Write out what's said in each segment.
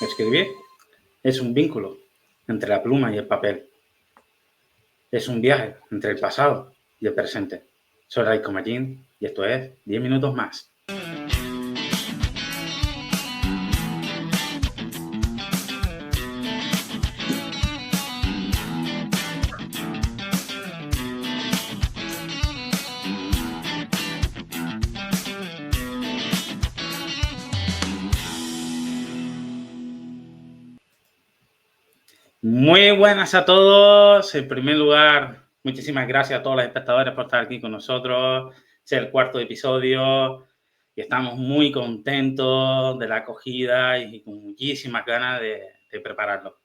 Escribir es un vínculo entre la pluma y el papel. Es un viaje entre el pasado y el presente. Soy Raiko Magín y esto es 10 minutos más. Muy buenas a todos. En primer lugar, muchísimas gracias a todos los espectadores por estar aquí con nosotros. Es el cuarto episodio y estamos muy contentos de la acogida y con muchísimas ganas de prepararlo.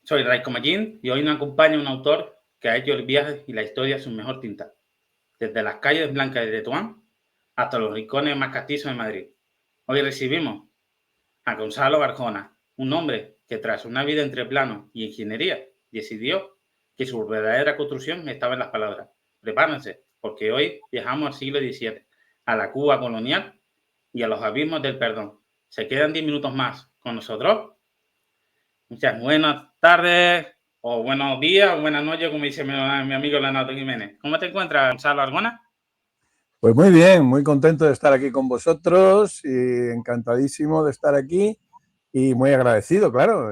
Soy Raiko Magín y hoy nos acompaña un autor que ha hecho el viaje y la historia su mejor tinta, desde las calles blancas de Tetuán hasta los rincones más castizos de Madrid. Hoy recibimos a Gonzalo Arjona, un hombre que tras una vida entre planos y ingeniería decidió que su verdadera construcción estaba en las palabras. Prepárense, porque hoy viajamos al siglo XVII, a la Cuba colonial y a los abismos del perdón. ¿Se quedan 10 minutos más con nosotros? Muchas buenas tardes, o buenos días, o buenas noches, como dice mi amigo Leonardo Jiménez. ¿Cómo te encuentras, Gonzalo Arjona? Pues muy bien, muy contento de estar aquí con vosotros y encantadísimo de estar aquí y muy agradecido, claro.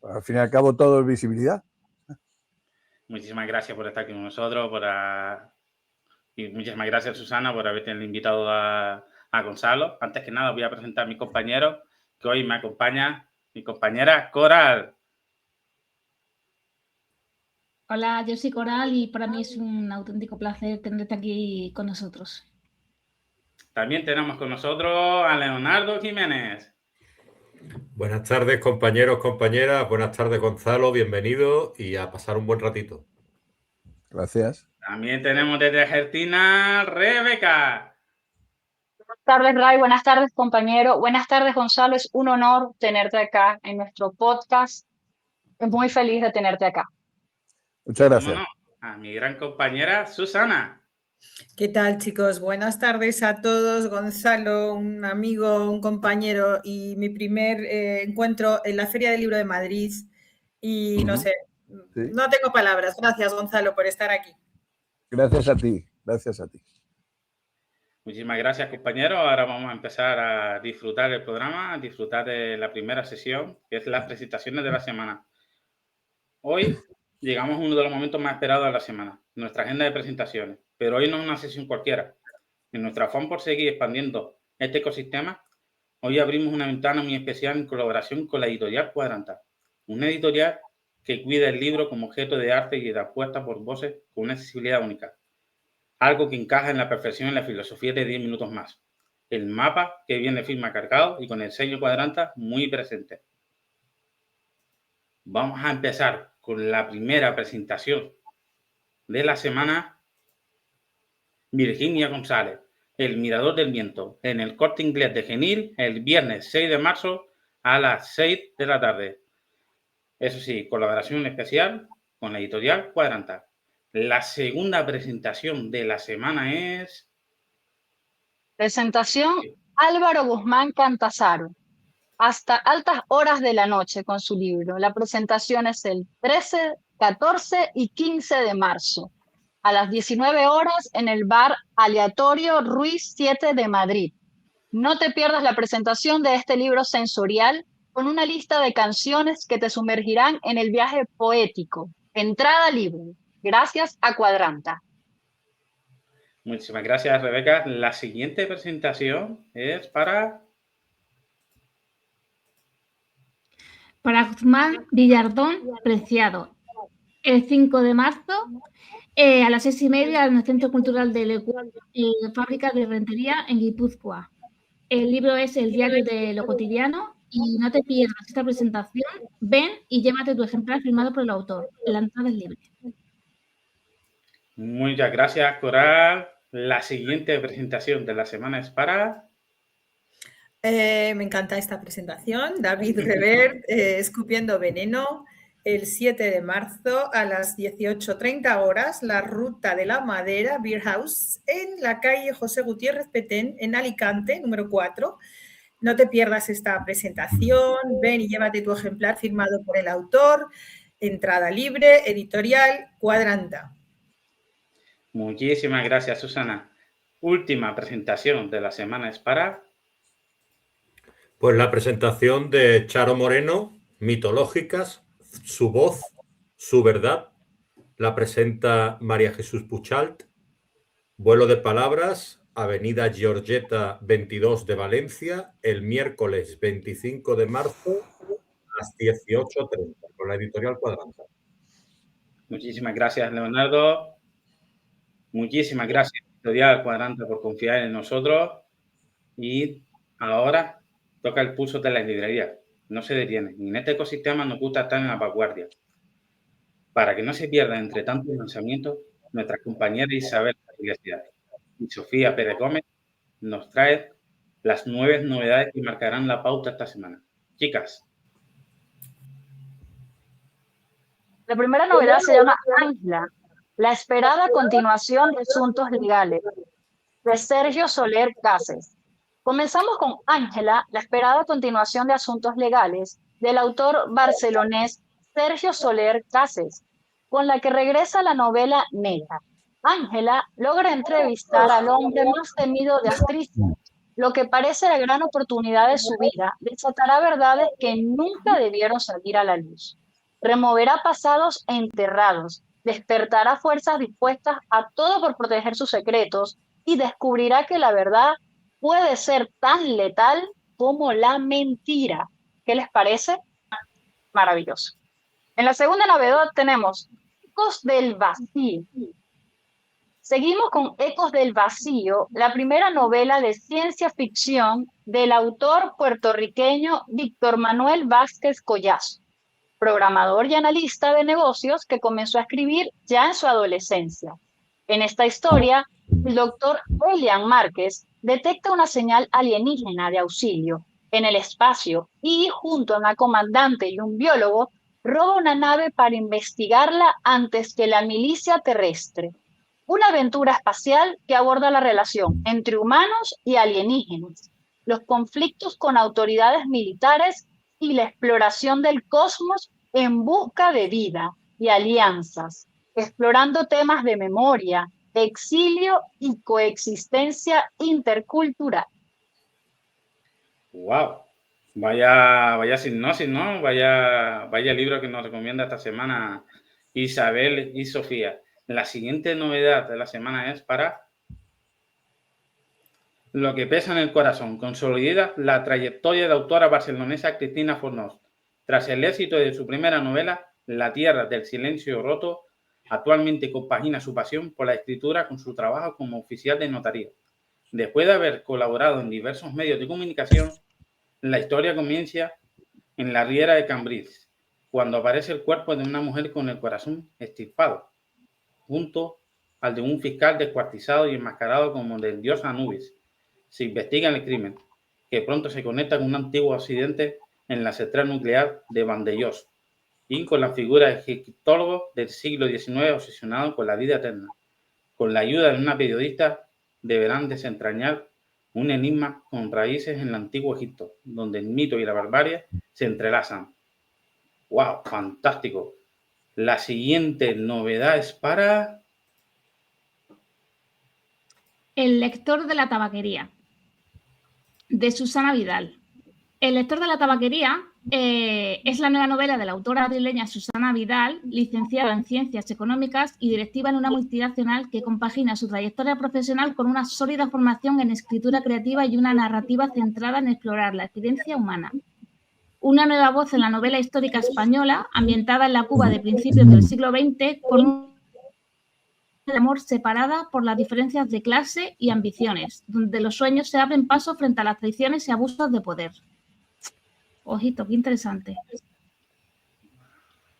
Al fin y al cabo todo es visibilidad. Muchísimas gracias por estar aquí con nosotros, y muchísimas gracias, Susana, por haberte invitado a Gonzalo. Antes que nada, voy a presentar a mi compañero, que hoy me acompaña, mi compañera Coral. Hola, yo soy Coral y para mí es un auténtico placer tenerte aquí con nosotros. También tenemos con nosotros a Leonardo Jiménez. Buenas tardes, compañeros, compañeras. Buenas tardes, Gonzalo. Bienvenido y a pasar un buen ratito. Gracias. También tenemos desde Argentina, Rebeca. Buenas tardes, Ray. Buenas tardes, compañero. Buenas tardes, Gonzalo. Es un honor tenerte acá en nuestro podcast. Estoy muy feliz de tenerte acá. Muchas gracias. No, a mi gran compañera Susana. ¿Qué tal, chicos? Buenas tardes a todos. Gonzalo, un amigo, un compañero y mi primer encuentro en la Feria del Libro de Madrid. Y no sé, Sí. No tengo palabras. Gracias, Gonzalo, por estar aquí. Gracias a ti, gracias a ti. Muchísimas gracias, compañeros. Ahora vamos a empezar a disfrutar del programa, a disfrutar de la primera sesión, que es las presentaciones de la semana. Hoy llegamos a uno de los momentos más esperados de la semana, nuestra agenda de presentaciones. Pero hoy no es una sesión cualquiera. En nuestro afán por seguir expandiendo este ecosistema, hoy abrimos una ventana muy especial en colaboración con la editorial Cuadranta, una editorial que cuida el libro como objeto de arte y de apuesta por voces con una accesibilidad única. Algo que encaja en la perfección en la filosofía de 10 minutos más. El mapa que viene firma cargado y con el sello Cuadranta muy presente. Vamos a empezar con la primera presentación de la semana. Virginia González, El Mirador del Viento, en el Corte Inglés de Genil, el viernes 6 de marzo a las 6 de la tarde. Eso sí, colaboración especial con la editorial Cuadranta. La segunda presentación de la semana es... Presentación Álvaro Guzmán Cantazaro. Hasta altas horas de la noche con su libro. La presentación es el 13, 14 y 15 de marzo. A las 19 horas en el bar Aleatorio Ruiz 7 de Madrid. No te pierdas la presentación de este libro sensorial con una lista de canciones que te sumergirán en el viaje poético. Entrada libre. Gracias a Cuadranta. Muchísimas gracias, Rebeca. La siguiente presentación es para Guzmán Villardón Preciado. El 5 de marzo a las 6:30 en el Centro Cultural de Fábrica de Rentería en Guipúzcoa. El libro es El diario de lo cotidiano y no te pierdas esta presentación. Ven y llévate tu ejemplar firmado por el autor. La entrada es libre. Muchas gracias, Coral. La siguiente presentación de la semana es para... Me encanta esta presentación. David Revert, Escupiendo Veneno, el 7 de marzo a las 18:30 horas, La Ruta de la Madera, Beer House, en la calle José Gutiérrez Petén, en Alicante, número 4. No te pierdas esta presentación, ven y llévate tu ejemplar firmado por el autor, entrada libre, editorial Cuadranta. Muchísimas gracias, Susana. Última presentación de la semana es para... Pues la presentación de Charo Moreno, Mitológicas, su voz, su verdad. La presenta María Jesús Puchalt. Vuelo de palabras, Avenida Giorgetta 22 de Valencia, el miércoles 25 de marzo a las 18:30, con la editorial Cuadranta. Muchísimas gracias, Leonardo. Muchísimas gracias, editorial Cuadranta, por confiar en nosotros. Y ahora toca el pulso de la librería. No se detiene. Y en este ecosistema nos gusta estar en la vanguardia. Para que no se pierda entre tantos lanzamientos, nuestra compañera Isabel Iglesias y Sofía Pérez Gómez nos trae las 9 novedades que marcarán la pauta esta semana. Chicas. La primera novedad se llama Ángela, la esperada continuación de Asuntos Legales, de Sergio Soler Cases. Comenzamos con Ángela, la esperada continuación de Asuntos Legales, del autor barcelonés Sergio Soler Cases, con la que regresa la novela negra. Ángela logra entrevistar al hombre más temido de Asturias. Lo que parece la gran oportunidad de su vida desatará verdades que nunca debieron salir a la luz. Removerá pasados enterrados, despertará fuerzas dispuestas a todo por proteger sus secretos y descubrirá que la verdad puede ser tan letal como la mentira. ¿Qué les parece? Maravilloso. En la segunda novedad tenemos Ecos del Vacío. Seguimos con Ecos del Vacío, la primera novela de ciencia ficción del autor puertorriqueño Víctor Manuel Vázquez Collazo, programador y analista de negocios que comenzó a escribir ya en su adolescencia. En esta historia, el doctor Elian Márquez detecta una señal alienígena de auxilio en el espacio y, junto a una comandante y un biólogo, roba una nave para investigarla antes que la milicia terrestre. Una aventura espacial que aborda la relación entre humanos y alienígenas, los conflictos con autoridades militares y la exploración del cosmos en busca de vida y alianzas, explorando temas de memoria, exilio y coexistencia intercultural. ¡Wow! Vaya sinopsis, ¿no? Vaya libro que nos recomienda esta semana Isabel y Sofía. La siguiente novedad de la semana es para Lo que pesa en el corazón. Consolida la trayectoria de la autora barcelonesa Cristina Fornós. Tras el éxito de su primera novela, La tierra del silencio roto, actualmente compagina su pasión por la escritura con su trabajo como oficial de notaría. Después de haber colaborado en diversos medios de comunicación, la historia comienza en la Riera de Cambrils, cuando aparece el cuerpo de una mujer con el corazón extirpado, junto al de un fiscal descuartizado y enmascarado como del dios Anubis. Se investiga el crimen, que pronto se conecta con un antiguo accidente en la central nuclear de Vandellós y con la figura de egiptólogo del siglo XIX obsesionado con la vida eterna. Con la ayuda de una periodista deberán desentrañar un enigma con raíces en el antiguo Egipto, donde el mito y la barbarie se entrelazan. ¡Wow! ¡Fantástico! La siguiente novedad es para... El lector de la tabaquería, de Susana Vidal. El lector de la tabaquería es la nueva novela de la autora madrileña Susana Vidal, licenciada en Ciencias Económicas y directiva en una multinacional que compagina su trayectoria profesional con una sólida formación en escritura creativa y una narrativa centrada en explorar la experiencia humana. Una nueva voz en la novela histórica española, ambientada en la Cuba de principios del siglo XX, con un amor separada por las diferencias de clase y ambiciones, donde los sueños se abren paso frente a las traiciones y abusos de poder. Ojito, qué interesante.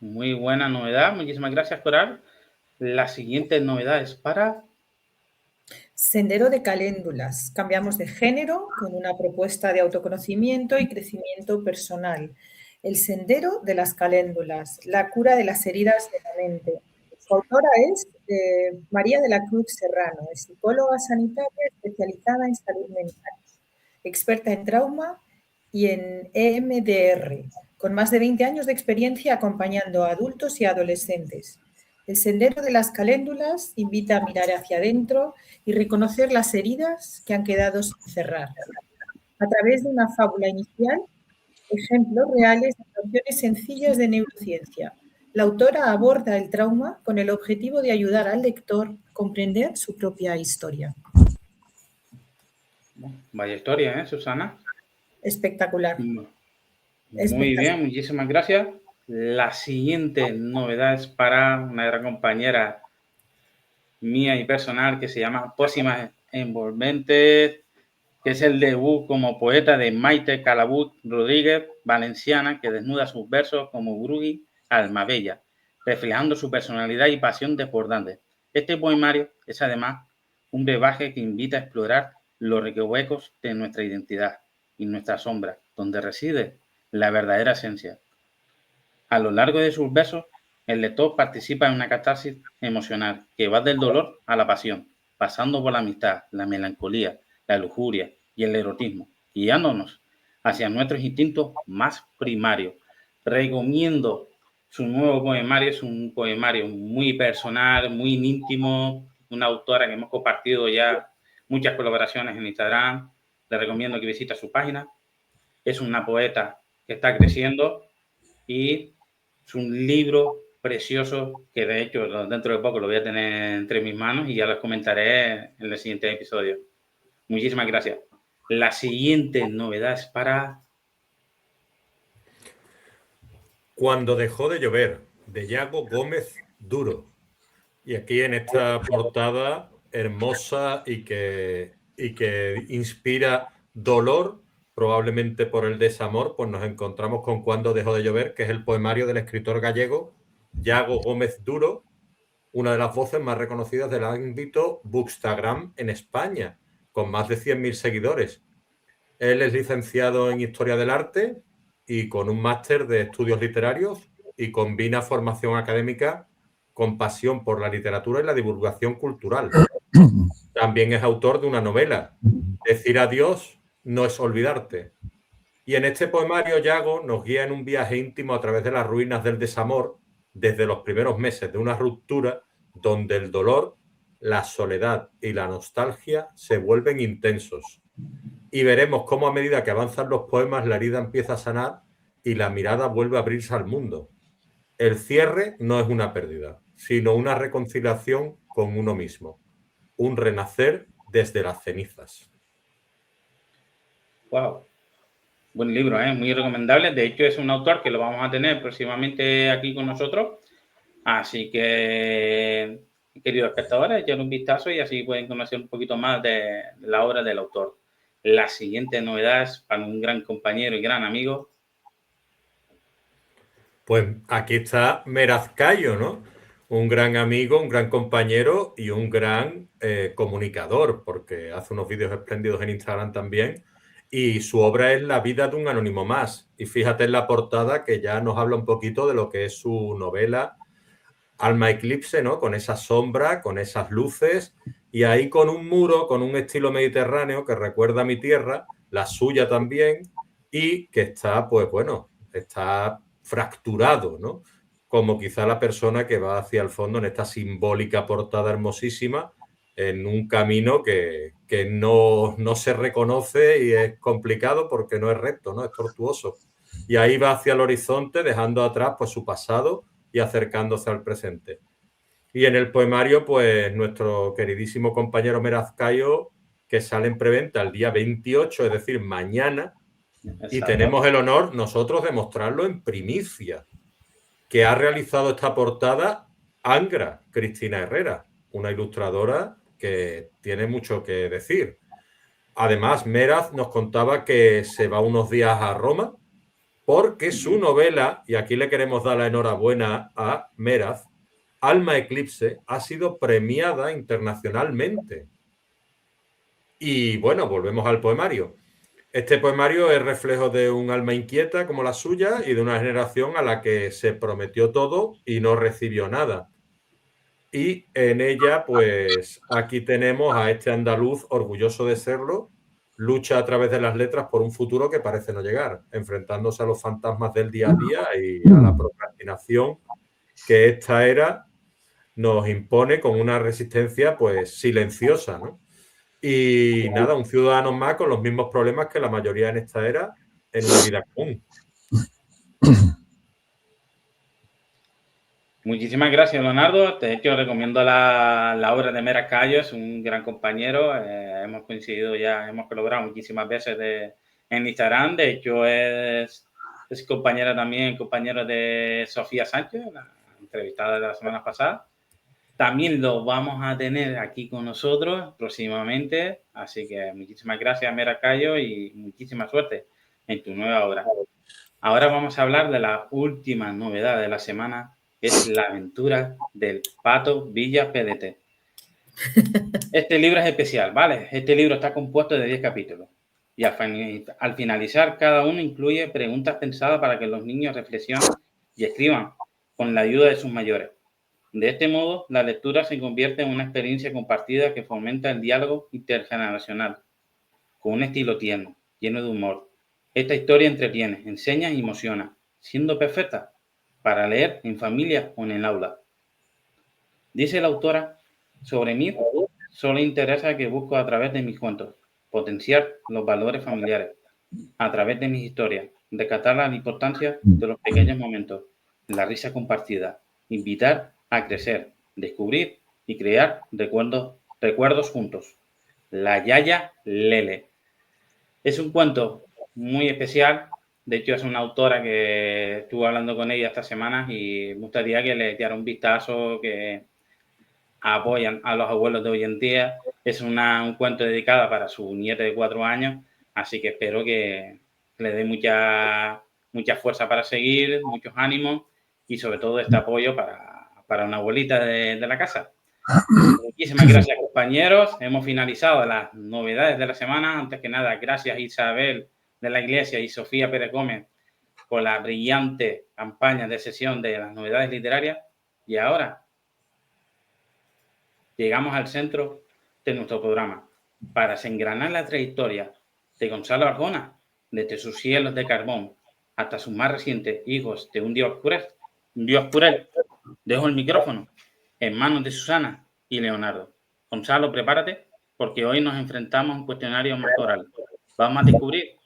Muy buena novedad. Muchísimas gracias, Coral. La siguiente novedad es para... Sendero de Caléndulas. Cambiamos de género con una propuesta de autoconocimiento y crecimiento personal. El sendero de las caléndulas, la cura de las heridas de la mente. Su autora es María de la Cruz Serrano, es psicóloga sanitaria especializada en salud mental, experta en trauma y en EMDR, con más de 20 años de experiencia acompañando a adultos y adolescentes. El sendero de las caléndulas invita a mirar hacia adentro y reconocer las heridas que han quedado sin cerrar. A través de una fábula inicial, ejemplos reales de nociones sencillas de neurociencia. La autora aborda el trauma con el objetivo de ayudar al lector a comprender su propia historia. Vaya historia, Susana? Espectacular. Muy bien, muchísimas gracias. La siguiente novedad es para una gran compañera mía y personal que se llama Pócimas Envolventes, que es el debut como poeta de Maite Calabut Rodríguez, valenciana, que desnuda sus versos como Grugui Almabella, reflejando su personalidad y pasión desbordante. Este poemario es además un brebaje que invita a explorar los recovecos de nuestra identidad y nuestra sombra, donde reside la verdadera esencia. A lo largo de sus versos, el lector participa en una catarsis emocional que va del dolor a la pasión, pasando por la amistad, la melancolía, la lujuria y el erotismo, guiándonos hacia nuestros instintos más primarios. Recomiendo su nuevo poemario, es un poemario muy personal, muy íntimo, una autora que hemos compartido ya muchas colaboraciones en Instagram. Le recomiendo que visite su página. Es una poeta que está creciendo y es un libro precioso que de hecho dentro de poco lo voy a tener entre mis manos y ya los comentaré en el siguiente episodio. Muchísimas gracias. La siguiente novedad es para... Cuando dejó de llover, de Yago Gómez Duro. Y aquí en esta portada hermosa y que inspira dolor, probablemente por el desamor, pues nos encontramos con Cuando dejó de llover, que es el poemario del escritor gallego Yago Gómez Duro, una de las voces más reconocidas del ámbito Bookstagram en España, con más de 100.000 seguidores. Él es licenciado en Historia del Arte y con un máster de estudios literarios y combina formación académica con pasión por la literatura y la divulgación cultural. También es autor de una novela, Decir adiós no es olvidarte. Y en este poemario, Yago nos guía en un viaje íntimo a través de las ruinas del desamor, desde los primeros meses de una ruptura, donde el dolor, la soledad y la nostalgia se vuelven intensos. Y veremos cómo a medida que avanzan los poemas, la herida empieza a sanar y la mirada vuelve a abrirse al mundo. El cierre no es una pérdida, sino una reconciliación con uno mismo, un renacer desde las cenizas. Wow, buen libro, muy recomendable. De hecho, es un autor que lo vamos a tener próximamente aquí con nosotros. Así que, queridos espectadores, echen un vistazo y así pueden conocer un poquito más de la obra del autor. La siguiente novedad es para un gran compañero y gran amigo. Pues aquí está Merazcayo, ¿no? Un gran amigo, un gran compañero y un gran comunicador, porque hace unos vídeos espléndidos en Instagram también. Y su obra es La vida de un anónimo más. Y fíjate en la portada que ya nos habla un poquito de lo que es su novela Alma Eclipse, ¿no? Con esa sombra, con esas luces y ahí con un muro, con un estilo mediterráneo que recuerda a mi tierra, la suya también, y que está, pues bueno, está fracturado, ¿no? Como quizá la persona que va hacia el fondo en esta simbólica portada hermosísima, en un camino que no se reconoce y es complicado porque no es recto, ¿no? Es tortuoso. Y ahí va hacia el horizonte, dejando atrás pues su pasado y acercándose al presente. Y en el poemario, pues nuestro queridísimo compañero Merazcayo, que sale en preventa el día 28, es decir, mañana, y tenemos el honor nosotros de mostrarlo en primicia, que ha realizado esta portada Angra Cristina Herrera, una ilustradora que tiene mucho que decir. Además, Meraz nos contaba que se va unos días a Roma porque su novela, y aquí le queremos dar la enhorabuena a Meraz, Alma Eclipse, ha sido premiada internacionalmente. Y bueno, volvemos al poemario. Este poemario es reflejo de un alma inquieta como la suya y de una generación a la que se prometió todo y no recibió nada. Y en ella, pues aquí tenemos a este andaluz orgulloso de serlo, lucha a través de las letras por un futuro que parece no llegar, enfrentándose a los fantasmas del día a día y a la procrastinación que esta era nos impone con una resistencia pues silenciosa, ¿no? Y nada, un ciudadano más con los mismos problemas que la mayoría en esta era en la vida común. Muchísimas gracias, Leonardo. De hecho, recomiendo la obra de Mera Cayo, es un gran compañero. Hemos coincidido ya, hemos colaborado muchísimas veces en Instagram. De hecho, es compañero de Sofía Sánchez, la entrevistada de la semana pasada. También lo vamos a tener aquí con nosotros próximamente. Así que muchísimas gracias, Mera Cayo, y muchísima suerte en tu nueva obra. Ahora vamos a hablar de la última novedad de la semana, que es la aventura del Pato Villa PDT. Este libro es especial, ¿vale? Este libro está compuesto de 10 capítulos y al finalizar cada uno incluye preguntas pensadas para que los niños reflexionen y escriban con la ayuda de sus mayores. De este modo, la lectura se convierte en una experiencia compartida que fomenta el diálogo intergeneracional, con un estilo tierno, lleno de humor. Esta historia entretiene, enseña y emociona, siendo perfecta para leer en familia o en el aula. Dice la autora, sobre mí solo interesa que busco a través de mis cuentos, potenciar los valores familiares, a través de mis historias, rescatar la importancia de los pequeños momentos, la risa compartida, invitar a crecer, descubrir y crear recuerdos juntos. La Yaya Lele. Es un cuento muy especial. De hecho, es una autora que estuve hablando con ella estas semanas y me gustaría que le diera un vistazo, que apoyan a los abuelos de hoy en día. Es un cuento dedicado para su nieta de 4 años, así que espero que le dé mucha fuerza para seguir, muchos ánimos y sobre todo este apoyo para una abuelita de la casa. Muchísimas gracias, compañeros. Hemos finalizado las novedades de la semana. Antes que nada, gracias Isabel de la Iglesia y Sofía Pérez Gómez por la brillante campaña de sesión de las novedades literarias. Y ahora llegamos al centro de nuestro programa para desengranar la trayectoria de Gonzalo Arjona, desde sus cielos de carbón hasta sus más recientes hijos de un Dios cruel. Dejo el micrófono en manos de Susana y Leonardo. Gonzalo, prepárate, porque hoy nos enfrentamos a un cuestionario oral. Vamos a descubrir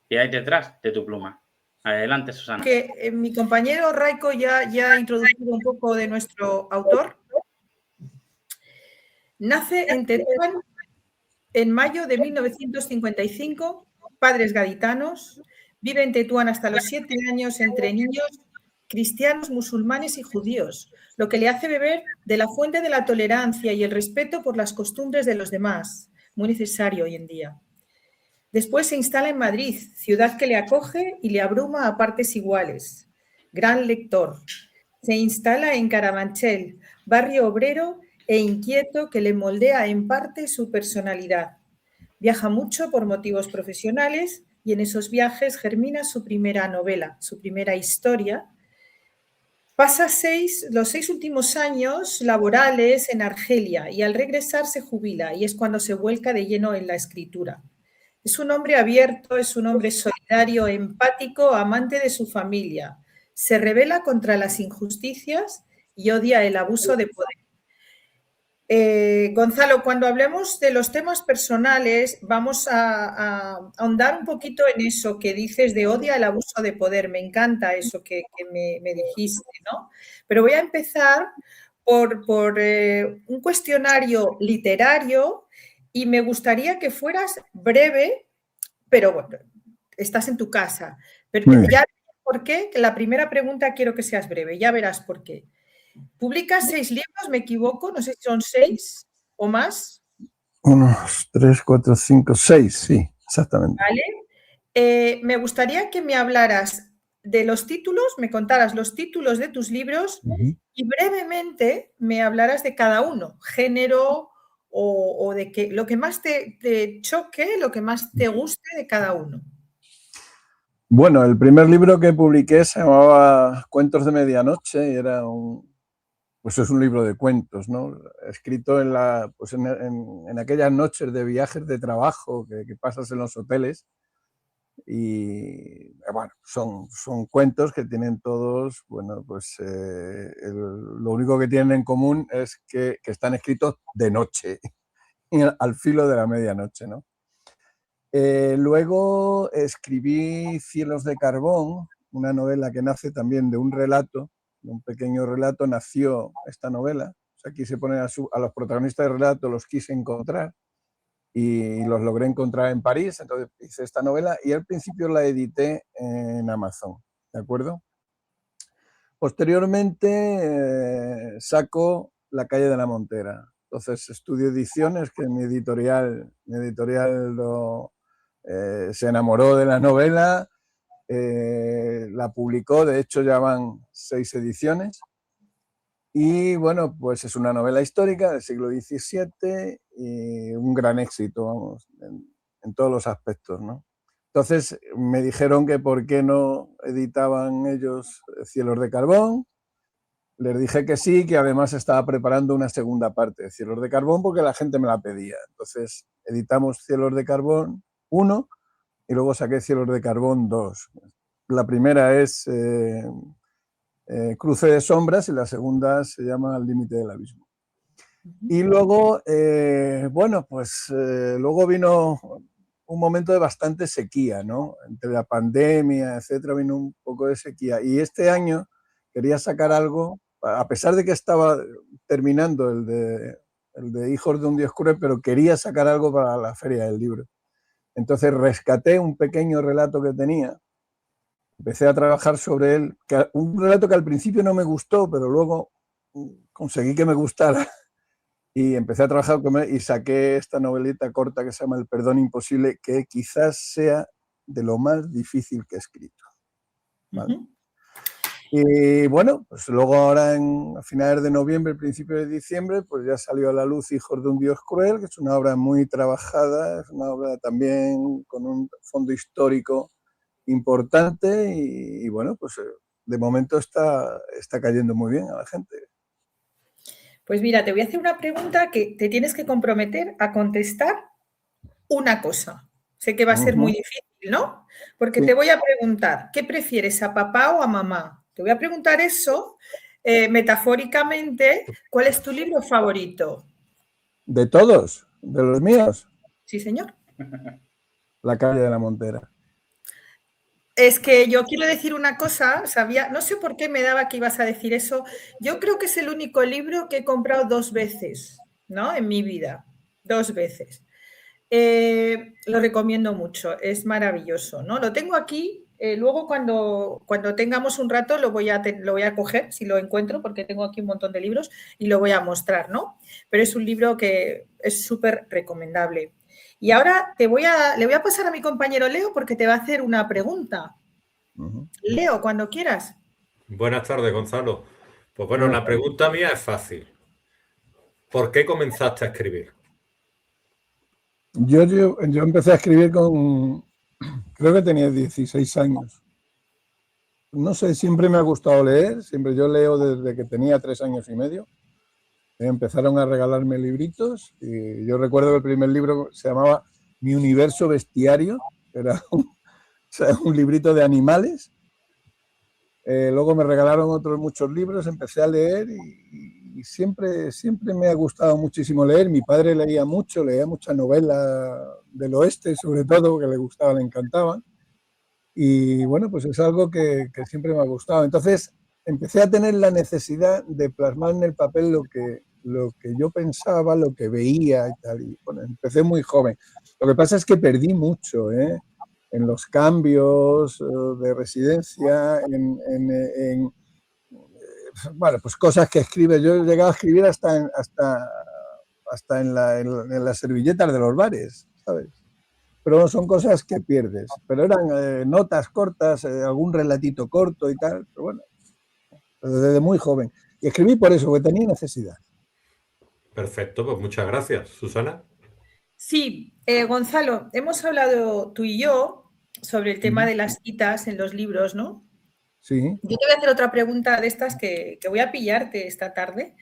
qué hay detrás de tu pluma. Adelante, Susana. Que mi compañero Raiko ya ha introducido un poco de nuestro autor. Nace en Tetuán en mayo de 1955, padres gaditanos, vive en Tetuán hasta los 7 años entre niños cristianos, musulmanes y judíos, lo que le hace beber de la fuente de la tolerancia y el respeto por las costumbres de los demás, muy necesario hoy en día. Después se instala en Madrid, ciudad que le acoge y le abruma a partes iguales. Gran lector. Se instala en Carabanchel, barrio obrero e inquieto que le moldea en parte su personalidad. Viaja mucho por motivos profesionales y en esos viajes germina su primera novela, su primera historia. Pasa los 6 últimos años laborales en Argelia y al regresar se jubila y es cuando se vuelca de lleno en la escritura. Es un hombre abierto, es un hombre solidario, empático, amante de su familia. Se rebela contra las injusticias y odia el abuso de poder. Gonzalo, cuando hablemos de los temas personales, vamos a ahondar un poquito en eso que dices de odia el abuso de poder. Me encanta eso que me dijiste, ¿no? Pero voy a empezar por un cuestionario literario y me gustaría que fueras breve, pero bueno, estás en tu casa. Pero ya verás por qué. La primera pregunta quiero que seas breve, ya verás por qué. Publicas 6 libros, me equivoco, no sé si son 6 o más. 1, 3, 4, 5, 6, sí, exactamente. Vale. Me gustaría que me hablaras de los títulos, me contaras los títulos de tus libros y brevemente me hablaras de cada uno, género o de que, lo que más te choque, lo que más te guste de cada uno. Bueno, el primer libro que publiqué se llamaba Cuentos de Medianoche y era pues es un libro de cuentos, ¿no? Escrito pues en aquellas noches de viajes de trabajo que pasas en los hoteles. Y bueno, son cuentos que tienen todos, bueno, pues lo único que tienen en común es que están escritos de noche, al filo de la medianoche, ¿no? Luego escribí Cielos de Carbón, una novela que nace también de un relato, de un pequeño relato, nació esta novela. O sea, aquí se ponen a los protagonistas del relato, los quise encontrar y los logré encontrar en París, entonces hice esta novela y al principio la edité en Amazon, ¿de acuerdo? Posteriormente saco La calle de la Montera. Entonces Estudio Ediciones, que mi editorial se enamoró de la novela, la publicó, de hecho ya van 6 ediciones. Y bueno, pues es una novela histórica del siglo XVII y un gran éxito, vamos, en todos los aspectos, ¿no? Entonces me dijeron que por qué no editaban ellos Cielos de Carbón. Les dije que sí, que además estaba preparando una segunda parte de Cielos de Carbón porque la gente me la pedía. Entonces editamos Cielos de Carbón 1 y luego saqué Cielos de Carbón 2. La primera es Cruce de Sombras y la segunda se llama Al límite del abismo. Y luego, bueno, pues luego vino un momento de bastante sequía, ¿no? Entre la pandemia, etcétera, vino un poco de sequía. Y este año quería sacar algo, a pesar de que estaba terminando el de Hijos de un Dios cruel, pero quería sacar algo para la Feria del Libro. Entonces rescaté un pequeño relato que tenía, empecé a trabajar sobre él, un relato que al principio no me gustó, pero luego conseguí que me gustara. Y empecé a trabajar con él y saqué esta novelita corta que se llama El perdón imposible, que quizás sea de lo más difícil que he escrito. ¿Vale? Y bueno, pues luego ahora a finales de noviembre, principios de diciembre, pues ya salió a la luz Hijos de un Dios cruel, que es una obra muy trabajada, es una obra también con un fondo histórico importante y bueno, pues de momento está cayendo muy bien a la gente. Pues mira, te voy a hacer una pregunta que te tienes que comprometer a contestar una cosa. Sé que va a ser muy difícil, ¿no? Porque te voy a preguntar, ¿qué prefieres, a papá o a mamá? Te voy a preguntar eso metafóricamente. ¿Cuál es tu libro favorito? ¿De todos? ¿De los míos? Sí, señor. La calle de la Montera. Es que yo quiero decir una cosa, no sé por qué me daba que ibas a decir eso. Yo creo que es el único libro que he comprado 2 veces, ¿no? En mi vida, 2 veces. Lo recomiendo mucho, es maravilloso, ¿no? Lo tengo aquí, luego cuando tengamos un rato lo voy a coger, si lo encuentro, porque tengo aquí un montón de libros y lo voy a mostrar, ¿no? Pero es un libro que es súper recomendable. Y ahora le voy a pasar a mi compañero Leo porque te va a hacer una pregunta. Leo, cuando quieras. Buenas tardes, Gonzalo. Pues bueno, la pregunta mía es fácil. ¿Por qué comenzaste a escribir? Yo empecé a escribir creo que tenía 16 años. No sé, siempre me ha gustado leer, yo leo desde que tenía 3 años y medio. Empezaron a regalarme libritos y yo recuerdo que el primer libro se llamaba Mi universo bestiario, era un librito de animales. Luego me regalaron otros muchos libros, empecé a leer y siempre me ha gustado muchísimo leer. Mi padre leía mucha novela del oeste, sobre todo, que le gustaba, le encantaban. Y bueno, pues es algo que siempre me ha gustado. Entonces empecé a tener la necesidad de plasmar en el papel lo que yo pensaba, lo que veía y tal. Y bueno, empecé muy joven. Lo que pasa es que perdí mucho, en los cambios de residencia, bueno, pues cosas que escribe. Yo he llegado a escribir hasta en las servilletas de los bares, ¿sabes? Pero son cosas que pierdes. Pero eran notas cortas, algún relatito corto y tal. Pero bueno, desde muy joven. Y escribí por eso, porque tenía necesidad. Perfecto, pues muchas gracias. ¿Susana? Sí, Gonzalo, hemos hablado tú y yo sobre el tema de las citas en los libros, ¿no? Sí. Yo te voy a hacer otra pregunta de estas que voy a pillarte esta tarde.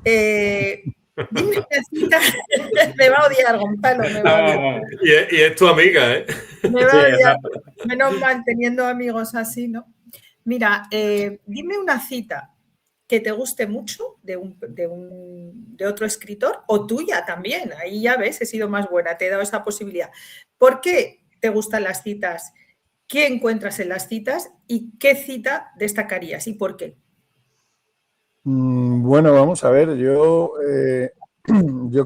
Dime una cita. Me va a odiar, Gonzalo. Me va a odiar. Y es tu amiga, ¿eh? Me va Sí, a odiar. exacto. Menos mal teniendo amigos así, ¿no? Mira, dime una cita que te guste mucho de otro escritor o tuya también. Ahí ya ves, he sido más buena, te he dado esa posibilidad. ¿Por qué te gustan las citas? ¿Qué encuentras en las citas y qué cita destacarías y por qué? Bueno, vamos a ver, yo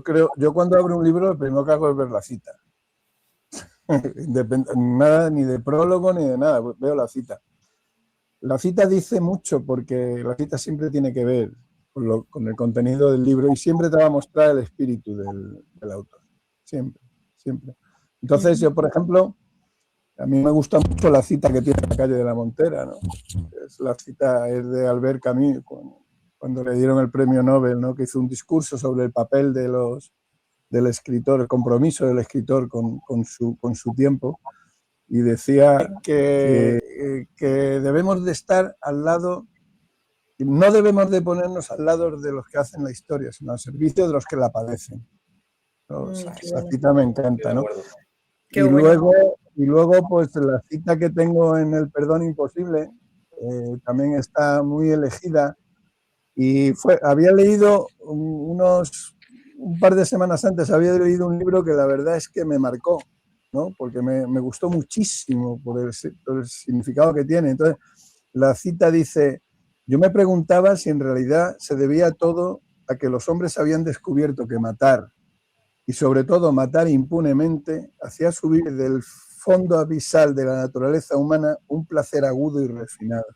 creo, yo cuando abro un libro lo primero que hago es ver la cita. Nada, ni de prólogo ni de nada, veo la cita. La cita dice mucho porque la cita siempre tiene que ver con el contenido del libro y siempre te va a mostrar el espíritu del autor. Siempre, siempre. Entonces yo, por ejemplo, a mí me gusta mucho la cita que tiene La calle de la Montera, ¿no? La cita es de Albert Camus, cuando le dieron el premio Nobel, ¿no? Que hizo un discurso sobre el papel del escritor, el compromiso del escritor con su tiempo, y decía que debemos de estar al lado, no debemos de ponernos al lado de los que hacen la historia, sino al servicio de los que la padecen. ¿No? Esa cita me encanta, ¿no? Qué y, bueno. luego, pues la cita que tengo en El perdón imposible también está muy elegida. Y había leído un par de semanas antes, había leído un libro que la verdad es que me marcó, ¿no? Porque me gustó muchísimo por el significado que tiene. Entonces, la cita dice: yo me preguntaba si en realidad se debía todo a que los hombres habían descubierto que matar, y sobre todo matar impunemente, hacía subir del fondo abisal de la naturaleza humana un placer agudo y refinado.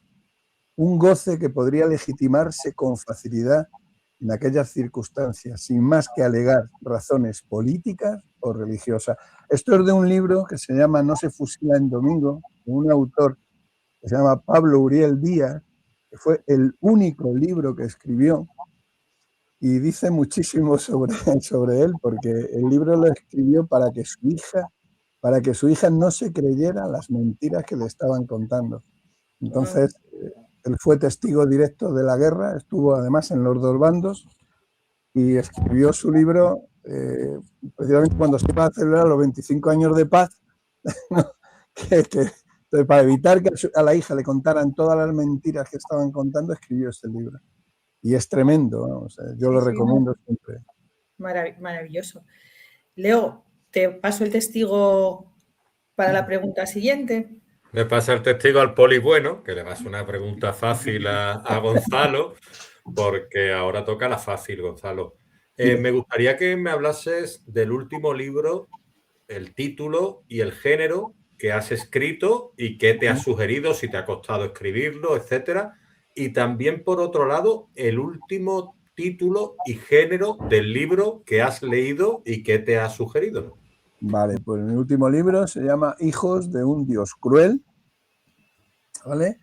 Un goce que podría legitimarse con facilidad en aquellas circunstancias, sin más que alegar razones políticas o religiosas. Esto es de un libro que se llama No se fusila en domingo, de un autor que se llama Pablo Uriel Díaz, que fue el único libro que escribió, y dice muchísimo sobre él, porque el libro lo escribió para que su hija no se creyera las mentiras que le estaban contando. Entonces, él fue testigo directo de la guerra, estuvo además en los dos bandos y escribió su libro precisamente cuando se iba a celebrar los 25 años de paz, entonces, para evitar que a la hija le contaran todas las mentiras que estaban contando, escribió este libro. Y es tremendo, ¿no? O sea, yo lo recomiendo siempre. Maravilloso. Leo, te paso el testigo para la pregunta siguiente. Le pasa el testigo al poli bueno, que le va a hacer una pregunta fácil a Gonzalo, porque ahora toca la fácil, Gonzalo. Me gustaría que me hablases del último libro, el título y el género que has escrito y qué te ha sugerido, si te ha costado escribirlo, etcétera. Y también, por otro lado, el último título y género del libro que has leído y qué te ha sugerido. Vale, pues mi último libro se llama Hijos de un Dios cruel, ¿vale?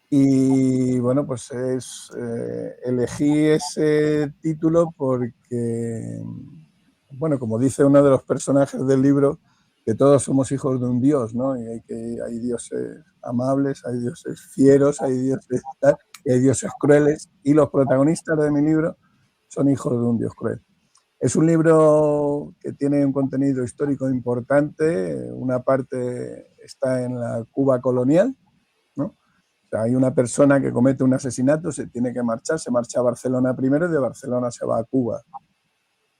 Y bueno, pues elegí ese título porque, bueno, como dice uno de los personajes del libro, que todos somos hijos de un Dios, ¿no? Y hay dioses amables, hay dioses fieros, hay dioses tal, y hay dioses crueles, y los protagonistas de mi libro son hijos de un Dios cruel. Es un libro que tiene un contenido histórico importante. Una parte está en la Cuba colonial, ¿no? O sea, hay una persona que comete un asesinato, se tiene que marchar, se marcha a Barcelona primero y de Barcelona se va a Cuba.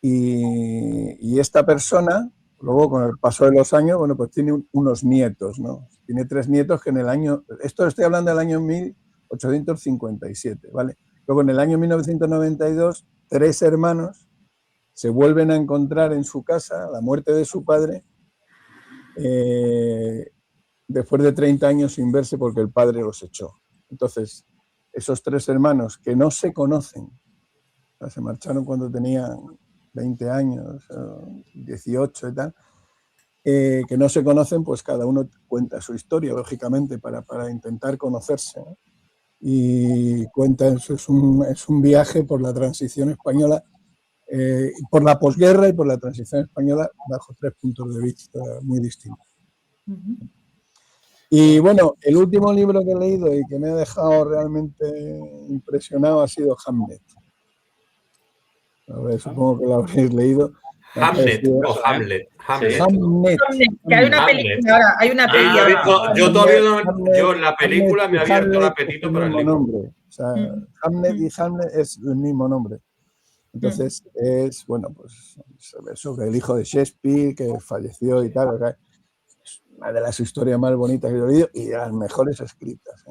Y esta persona, luego con el paso de los años, bueno, pues tiene unos nietos, ¿no? Tiene 3 nietos que en el año, esto estoy hablando del año 1857, ¿vale? Luego en el año 1992, 3 hermanos se vuelven a encontrar en su casa a la muerte de su padre, después de 30 años sin verse porque el padre los echó. Entonces, esos 3 hermanos que no se conocen, o sea, se marcharon cuando tenían 20 años, 18 y tal, que no se conocen, pues cada uno cuenta su historia, lógicamente, para intentar conocerse, ¿no? Y cuenta, eso es un viaje por la transición española, por la posguerra y por la transición española, bajo 3 puntos de vista muy distintos. Y bueno, el último libro que he leído y que me ha dejado realmente impresionado ha sido Hamlet. A ver, supongo que lo habréis leído. Hamlet o Hamlet. Sí. Hamlet. Que hay una película ahora. Hay una peli ahora. Yo todavía no, Hamlet, yo en la película me ha abierto el apetito para el mismo libro. nombre. O sea, Hamlet y Hamlet es el mismo nombre. Entonces es, bueno, pues sobre el hijo de Shakespeare que falleció y tal. O sea, es una de las historias más bonitas que he leído y de las mejores escritas.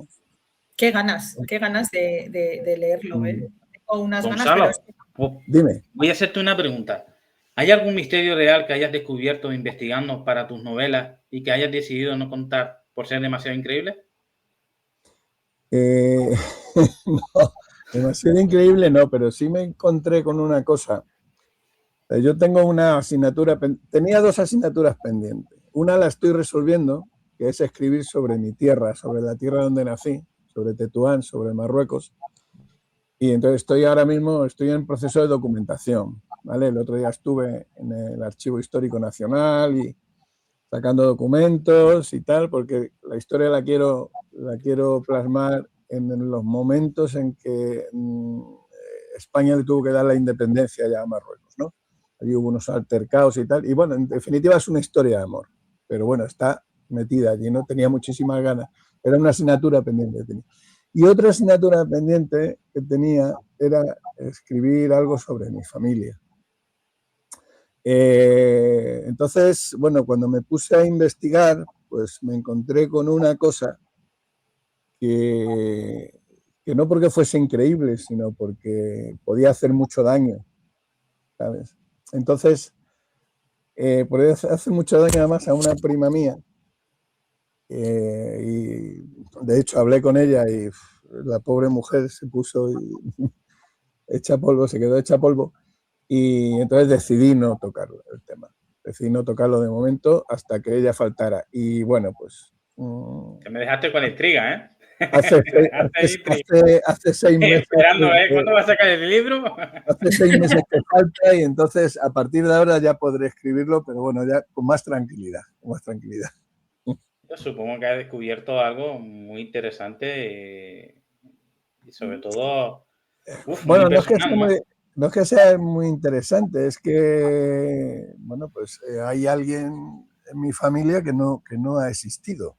Qué ganas de leerlo. Tengo unas Gonzalo, ganas, pero... Dime. voy a hacerte una pregunta. ¿Hay algún misterio real que hayas descubierto investigando para tus novelas y que hayas decidido no contar por ser demasiado increíble? No, demasiado increíble no, pero sí me encontré con una cosa. Yo tengo una asignatura, tenía 2 asignaturas pendientes. Una la estoy resolviendo, que es escribir sobre mi tierra, sobre la tierra donde nací, sobre Tetuán, sobre Marruecos. Y entonces estoy en proceso de documentación, ¿vale? El otro día estuve en el Archivo Histórico Nacional y sacando documentos y tal, porque la historia la quiero plasmar en los momentos en que España le tuvo que dar la independencia ya a Marruecos, ¿no? Allí hubo unos altercados y tal, y bueno, en definitiva es una historia de amor, pero bueno, está metida allí, ¿no? Tenía muchísimas ganas, era una asignatura pendiente que tenía. Y otra asignatura pendiente que tenía era escribir algo sobre mi familia. Entonces, bueno, cuando me puse a investigar, pues me encontré con una cosa que no porque fuese increíble, sino porque podía hacer mucho daño, ¿sabes? Entonces, podía hacer mucho daño además a una prima mía. Y de hecho hablé con ella y la pobre mujer se puso hecha polvo, se quedó hecha polvo. Y entonces decidí no tocarlo, el tema. Decidí no tocarlo de momento hasta que ella faltara. Y bueno, pues... Que me dejaste con la intriga, ¿eh? Hace 6 meses... Esperando, ¿cuándo va a sacar el libro? Hace 6 meses que falta y entonces a partir de ahora ya podré escribirlo, pero bueno, ya con más tranquilidad, con más tranquilidad. Yo supongo que has descubierto algo muy interesante y sobre todo... Bueno, no es que sea muy interesante, es que, bueno, pues hay alguien en mi familia que no ha existido. O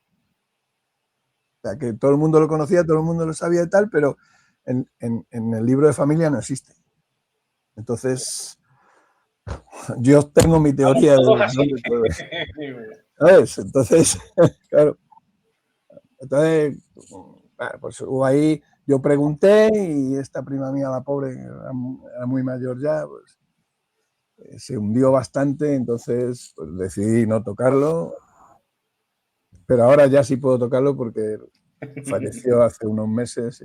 sea, que todo el mundo lo conocía, todo el mundo lo sabía y tal, pero en el libro de familia no existe. Entonces, yo tengo mi teoría de dónde todo eso. ¿Sabes? Entonces, claro. Entonces, pues hubo ahí... Yo pregunté y esta prima mía, la pobre, era muy mayor ya, pues se hundió bastante, entonces pues, decidí no tocarlo, pero ahora ya sí puedo tocarlo porque falleció hace unos meses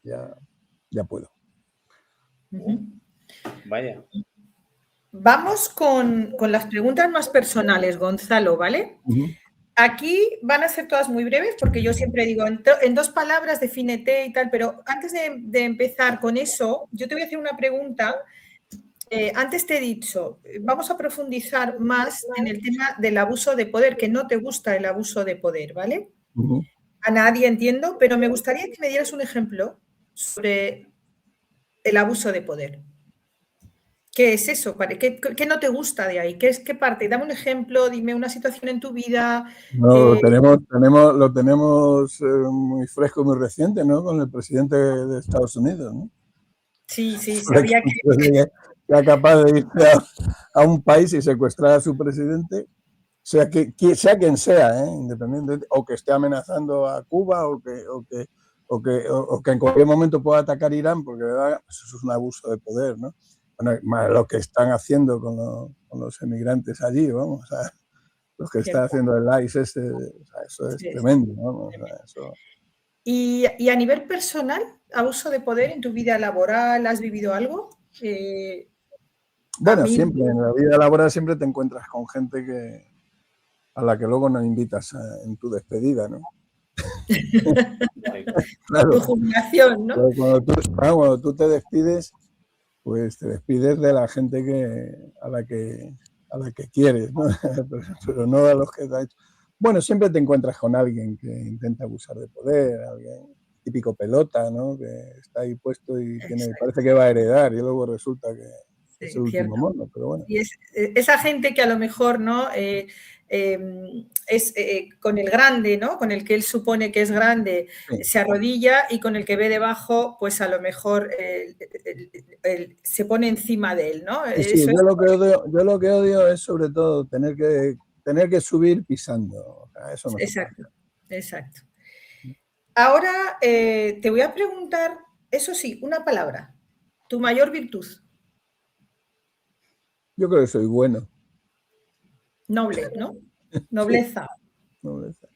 y ya puedo. Vaya. Vamos con las preguntas más personales, Gonzalo, ¿vale? Aquí van a ser todas muy breves porque yo siempre digo, en 2 palabras defínete y tal, pero antes de empezar con eso, yo te voy a hacer una pregunta. Antes te he dicho, vamos a profundizar más en el tema del abuso de poder, que no te gusta el abuso de poder, ¿vale? A nadie entiendo, pero me gustaría que me dieras un ejemplo sobre el abuso de poder. ¿Qué es eso? ¿Qué no te gusta de ahí? ¿Qué parte? Dame un ejemplo, dime una situación en tu vida. No, lo tenemos muy fresco, muy reciente, ¿no? Con el presidente de Estados Unidos, ¿no? Sí, sabía que... Sea capaz de ir a un país y secuestrar a su presidente, sea quien sea, independientemente, o que esté amenazando a Cuba o que en cualquier momento pueda atacar Irán, porque ¿verdad? Eso es un abuso de poder, ¿no? Bueno, más lo que están haciendo con los emigrantes allí, vamos, o sea, los que está haciendo el ICE, o sea, eso es tremendo, ¿no? O sea, eso... ¿Y a nivel personal, abuso de poder en tu vida laboral, has vivido algo? Bueno, siempre, en la vida laboral siempre te encuentras con gente a la que luego no invitas en tu despedida, ¿no? Claro. Tu jubilación, ¿no? Cuando tú te despides, pues te despides de la gente a la que quieres, ¿no? Pero no a los que te ha hecho. Bueno, siempre te encuentras con alguien que intenta abusar de poder, alguien típico pelota, ¿no? Que está ahí puesto y parece que va a heredar y luego resulta que es el último mono, pero bueno. Y esa gente que a lo mejor, ¿no? Es con el grande, ¿no? Con el que él supone que es grande, sí, se arrodilla, y con el que ve debajo, pues a lo mejor se pone encima de él, ¿no? Sí, sí, yo lo que odio es sobre todo tener que subir pisando. O sea, eso no. Exacto, exacto. Ahora te voy a preguntar, eso sí, una palabra. ¿Tu mayor virtud? Yo creo que soy bueno. Noble, ¿no? Nobleza. Sí. Nobleza.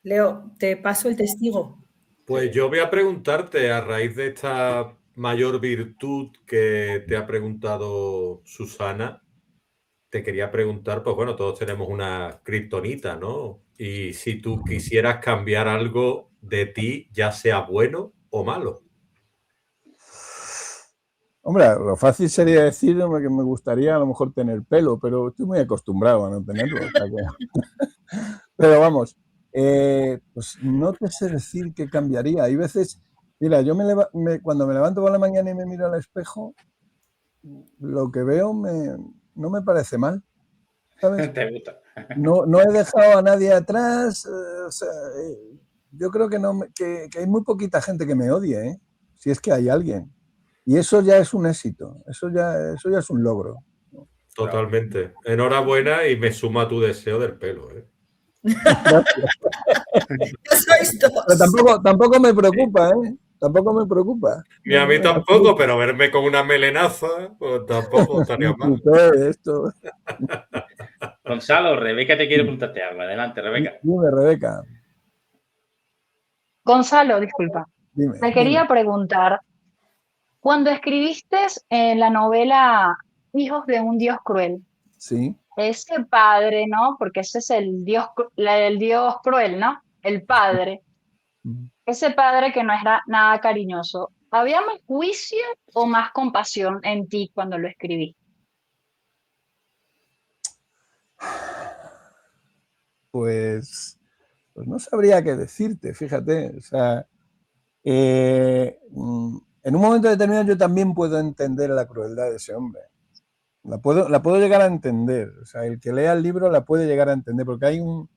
Leo, te paso el testigo. Pues yo voy a preguntarte, a raíz de esta mayor virtud que te ha preguntado Susana, te quería preguntar, pues bueno, todos tenemos una kriptonita, ¿no? Y si tú quisieras cambiar algo de ti, ya sea bueno o malo. Hombre, lo fácil sería decir que me gustaría a lo mejor tener pelo, pero estoy muy acostumbrado a no tenerlo. O sea que... Pero vamos, pues no te sé decir qué cambiaría. Hay veces, mira, yo cuando me levanto por la mañana y me miro al espejo, lo que veo no me parece mal, ¿sabes? ¿Te gusta? No he dejado a nadie atrás. O sea, yo creo que hay muy poquita gente que me odie, ¿eh? Si es que hay alguien. Y eso ya es un éxito, eso ya es un logro. Totalmente. Enhorabuena y me suma a tu deseo del pelo, ¿eh? Pero tampoco me preocupa, ¿eh? Tampoco me preocupa. Ni a mí tampoco, pero verme con una melenaza, pues tampoco estaría mal. Esto. Gonzalo, Rebeca te quiere preguntarte algo. Adelante, Rebeca. Dime, Rebeca. Gonzalo, disculpa. Te quería preguntar, cuando escribiste en la novela Hijos de un Dios Cruel, sí, ese padre, ¿no? Porque ese es el Dios cruel, ¿no? El padre. Ese padre que no era nada cariñoso. ¿Había más juicio o más compasión en ti cuando lo escribí? Pues no sabría qué decirte, fíjate. O sea, en un momento determinado yo también puedo entender la crueldad de ese hombre. La puedo llegar a entender. O sea, el que lea el libro la puede llegar a entender, porque hay un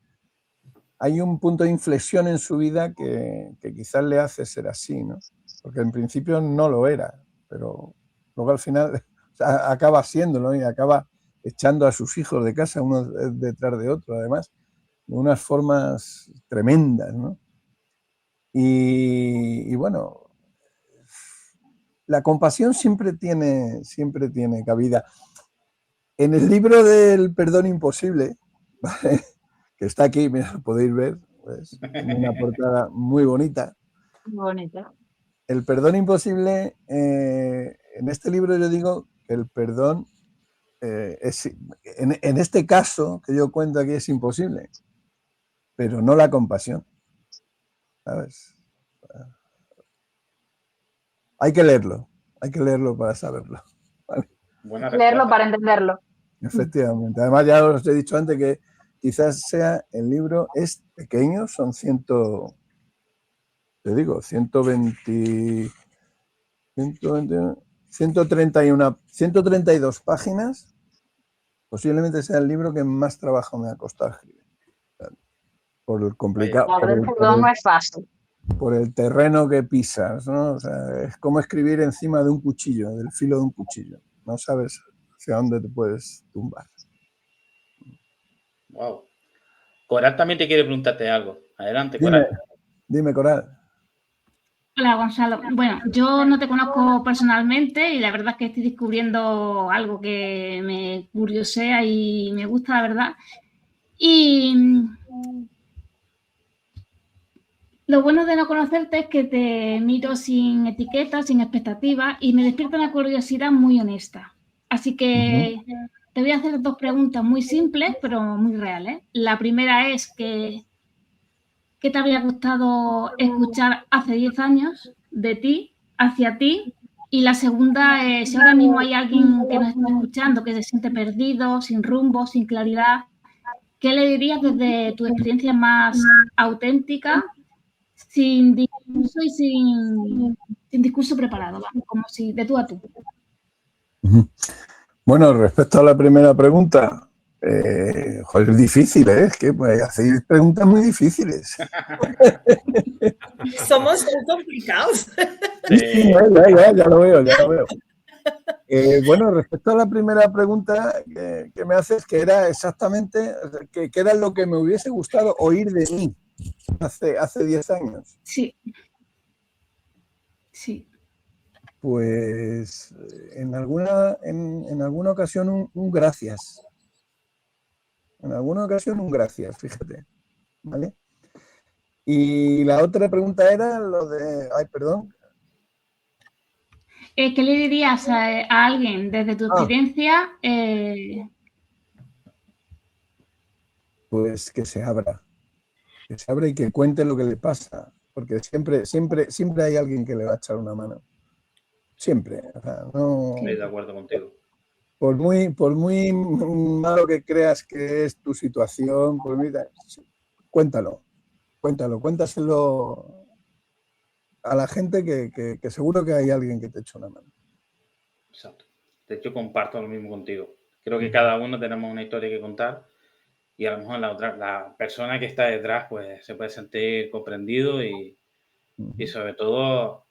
punto de inflexión en su vida que quizás le hace ser así, ¿no? Porque en principio no lo era, pero luego al final, o sea, acaba siéndolo y acaba echando a sus hijos de casa uno detrás de otro, además, de unas formas tremendas, ¿no? Y bueno, la compasión siempre tiene cabida. En el libro del Perdón Imposible, ¿vale? Que está aquí, mira, lo podéis ver, pues, tiene una portada muy bonita. Bonita. El perdón imposible, en este libro yo digo que el perdón, en este caso que yo cuento aquí, es imposible, pero no la compasión, ¿sabes? Hay que leerlo para saberlo. ¿Vale? Leerlo para entenderlo. Efectivamente. Además, ya os he dicho antes que quizás sea el libro, es pequeño, son 132 páginas. Posiblemente sea el libro que más trabajo me ha costado escribir. Por el complicado. No es fácil. Por el terreno que pisas, ¿no? O sea, es como escribir encima de un cuchillo, del filo de un cuchillo. No sabes hacia dónde te puedes tumbar. Wow. Coral también te quiere preguntarte algo. Adelante, Coral. Dime, Coral. Hola, Gonzalo. Bueno, yo no te conozco personalmente y la verdad es que estoy descubriendo algo que me curiosea y me gusta, la verdad. Y lo bueno de no conocerte es que te miro sin etiquetas, sin expectativas y me despierta una curiosidad muy honesta. Así que te voy a hacer 2 preguntas muy simples, pero muy reales. La primera es ¿qué te habría gustado escuchar hace 10 años de ti, hacia ti? Y la segunda es si ahora mismo hay alguien que nos está escuchando, que se siente perdido, sin rumbo, sin claridad, ¿qué le dirías desde tu experiencia más auténtica, sin discurso y sin discurso preparado, vamos, como si de tú a tú? Bueno, respecto a la primera pregunta, joder, es difícil, ¿eh? Es que pues, hacéis preguntas muy difíciles. Somos muy complicados. Sí, ya lo veo, ya lo veo. Bueno, respecto a la primera pregunta que me haces, que era exactamente, que era lo que me hubiese gustado oír de mí hace 10 años. Sí. Sí. Pues en alguna ocasión un gracias. En alguna ocasión un gracias, fíjate. ¿Vale? Y la otra pregunta era lo de... Ay, perdón. ¿Qué le dirías a alguien desde tu experiencia? Pues que se abra y que cuente lo que le pasa, porque siempre hay alguien que le va a echar una mano. Siempre. O sea, no, Estoy de acuerdo contigo. Por muy malo que creas que es tu situación, pues mira, cuéntaselo a la gente que seguro que hay alguien que te eche una mano. Exacto. De hecho, comparto lo mismo contigo. Creo que cada uno tenemos una historia que contar y a lo mejor la persona que está detrás pues se puede sentir comprendido y sobre todo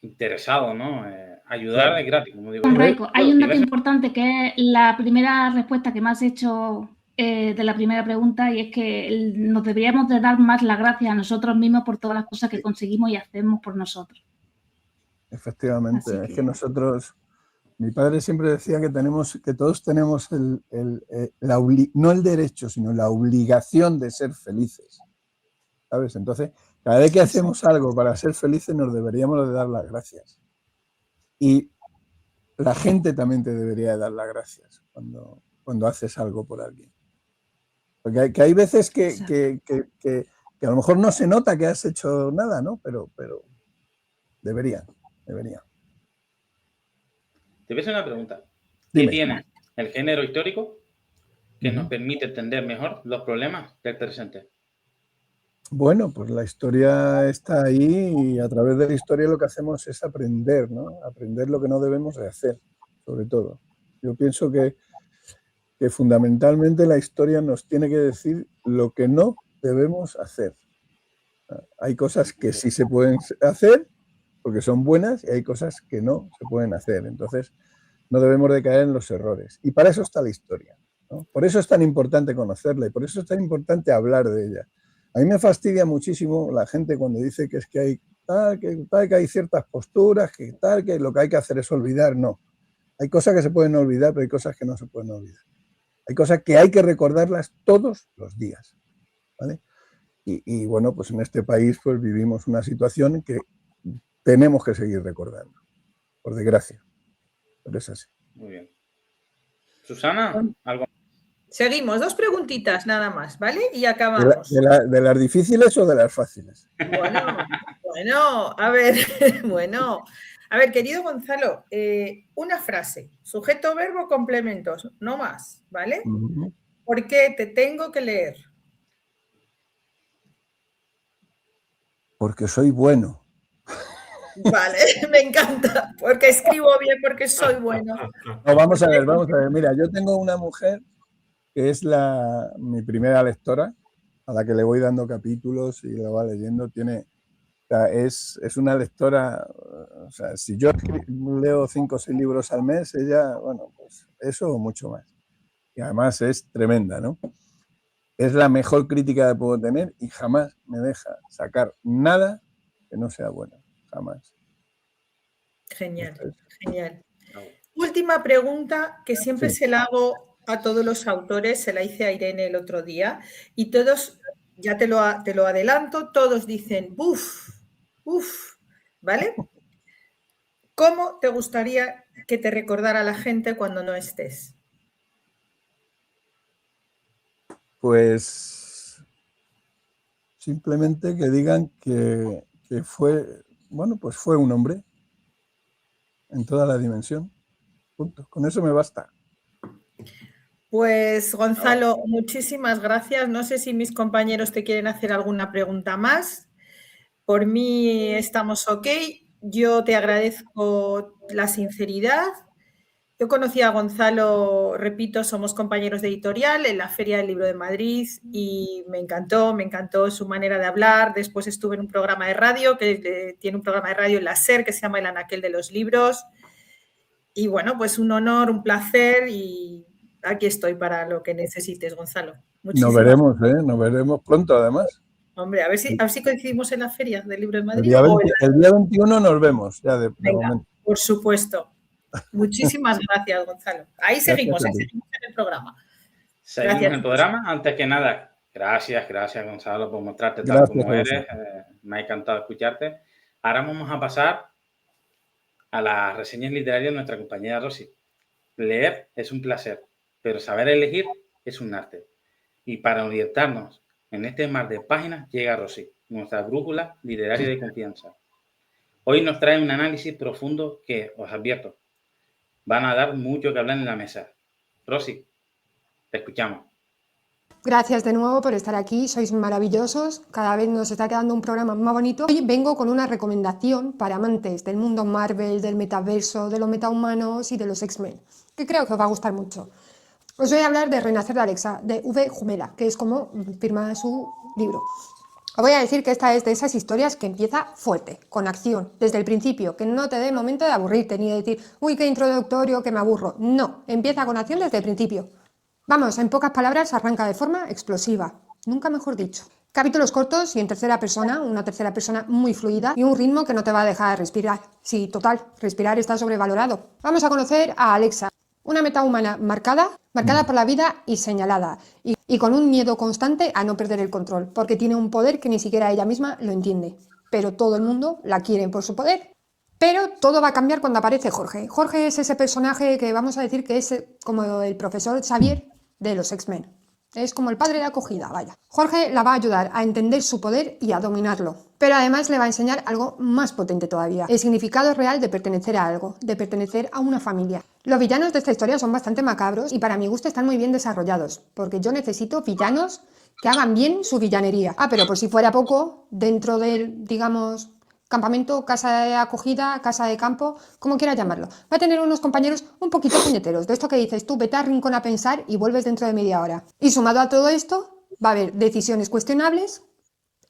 interesado, ¿no? Ayudar es gratis, como digo. Raico, hay un dato importante que es la primera respuesta que me has hecho de la primera pregunta, y es que nos deberíamos de dar más las gracias a nosotros mismos por todas las cosas que conseguimos y hacemos por nosotros. Efectivamente, es que nosotros, mi padre siempre decía que todos tenemos no el derecho, sino la obligación de ser felices, ¿sabes? Entonces, cada vez que hacemos algo para ser felices nos deberíamos de dar las gracias. Y la gente también te debería de dar las gracias cuando haces algo por alguien. Porque hay veces que a lo mejor no se nota que has hecho nada, ¿no? Pero debería. Te voy a hacer una pregunta. Dime. ¿Qué tiene el género histórico que nos permite entender mejor los problemas del presente? Bueno, pues la historia está ahí y a través de la historia lo que hacemos es aprender, ¿no? Aprender lo que no debemos de hacer, sobre todo. Yo pienso que fundamentalmente la historia nos tiene que decir lo que no debemos hacer. Hay cosas que sí se pueden hacer porque son buenas y hay cosas que no se pueden hacer. Entonces, no debemos de caer en los errores. Y para eso está la historia, ¿no? Por eso es tan importante conocerla y por eso es tan importante hablar de ella. A mí me fastidia muchísimo la gente cuando dice que es que hay ciertas posturas, que lo que hay que hacer es olvidar. No. Hay cosas que se pueden olvidar, pero hay cosas que no se pueden olvidar. Hay cosas que hay que recordarlas todos los días, ¿vale? Y bueno, pues en este país pues vivimos una situación que tenemos que seguir recordando, por desgracia. Pero es así. Muy bien. Susana, ¿algo? Seguimos, 2 preguntitas nada más, ¿vale? Y acabamos. ¿De las difíciles o de las fáciles? Bueno, a ver, A ver, querido Gonzalo, una frase, sujeto, verbo, complementos, no más, ¿vale? ¿Por qué te tengo que leer? Porque soy bueno. Vale, me encanta, porque escribo bien, porque soy bueno. No, vamos a ver. Mira, yo tengo una mujer que es mi primera lectora, a la que le voy dando capítulos y lo va leyendo. Es una lectora, o sea, si yo leo 5 o 6 libros al mes, ella, bueno, pues eso o mucho más. Y además es tremenda, ¿no? Es la mejor crítica que puedo tener y jamás me deja sacar nada que no sea bueno, jamás. Genial, genial. Última pregunta que siempre se la hago a todos los autores, se la hice a Irene el otro día, y todos, ya te lo adelanto, todos dicen, ¡uf! ¿Vale? ¿Cómo te gustaría que te recordara la gente cuando no estés? Pues simplemente que digan que fue, bueno, pues fue un hombre en toda la dimensión. Punto. Con eso me basta. Pues Gonzalo, muchísimas gracias. No sé si mis compañeros te quieren hacer alguna pregunta más. Por mí estamos ok. Yo te agradezco la sinceridad. Yo conocí a Gonzalo, repito, somos compañeros de editorial en la Feria del Libro de Madrid y me encantó su manera de hablar. Después estuve en un programa de radio, que tiene un programa de radio en la SER que se llama El Anaquel de los Libros. Y bueno, pues un honor, un placer y aquí estoy para lo que necesites, Gonzalo. Nos Muchísimas veremos, ¿eh? Nos veremos pronto, además. Hombre, a ver si coincidimos en la Feria del Libro de El Madrid. día 21 nos vemos, ya de Venga, momento. por supuesto. Muchísimas gracias, Gonzalo. Ahí seguimos, Gracias a ti. seguimos en el programa. Seguimos Gracias. en el programa. Antes que nada, gracias Gonzalo por mostrarte tal Gracias como a eres. Me ha encantado escucharte. Ahora vamos a pasar a las reseñas literarias de nuestra compañera Rosy. Leer es un placer, pero saber elegir es un arte. Y para orientarnos en este mar de páginas llega Rosy, nuestra brújula literaria de confianza. Hoy nos trae un análisis profundo que, os advierto, van a dar mucho que hablar en la mesa. Rosy, te escuchamos. Gracias de nuevo por estar aquí, sois maravillosos, cada vez nos está quedando un programa más bonito. Hoy vengo con una recomendación para amantes del mundo Marvel, del metaverso, de los metahumanos y de los X-Men, que creo que os va a gustar mucho. Os voy a hablar de Renacer de Alexa, de V. Jumela, que es como firma su libro. Os voy a decir que esta es de esas historias que empieza fuerte, con acción, desde el principio, que no te dé momento de aburrirte, ni de decir, uy, qué introductorio, que me aburro. No, empieza con acción desde el principio. Vamos, en pocas palabras, arranca de forma explosiva, nunca mejor dicho. Capítulos cortos y en tercera persona, una tercera persona muy fluida y un ritmo que no te va a dejar respirar. Sí, total, respirar está sobrevalorado. Vamos a conocer a Alexa, una metahumana marcada por la vida y señalada, y con un miedo constante a no perder el control, porque tiene un poder que ni siquiera ella misma lo entiende. Pero todo el mundo la quiere por su poder. Pero todo va a cambiar cuando aparece Jorge. Jorge es ese personaje que vamos a decir que es como el profesor Xavier de los X-Men. Es como el padre de acogida, vaya. Jorge la va a ayudar a entender su poder y a dominarlo. Pero además le va a enseñar algo más potente todavía. El significado real de pertenecer a algo, de pertenecer a una familia. Los villanos de esta historia son bastante macabros y para mi gusto están muy bien desarrollados. Porque yo necesito villanos que hagan bien su villanería. Ah, pero por si fuera poco, dentro del, digamos, campamento, casa de acogida, casa de campo, como quieras llamarlo. Va a tener unos compañeros un poquito puñeteros, de esto que dices tú, vete al rincón a pensar y vuelves dentro de media hora. Y sumado a todo esto, va a haber decisiones cuestionables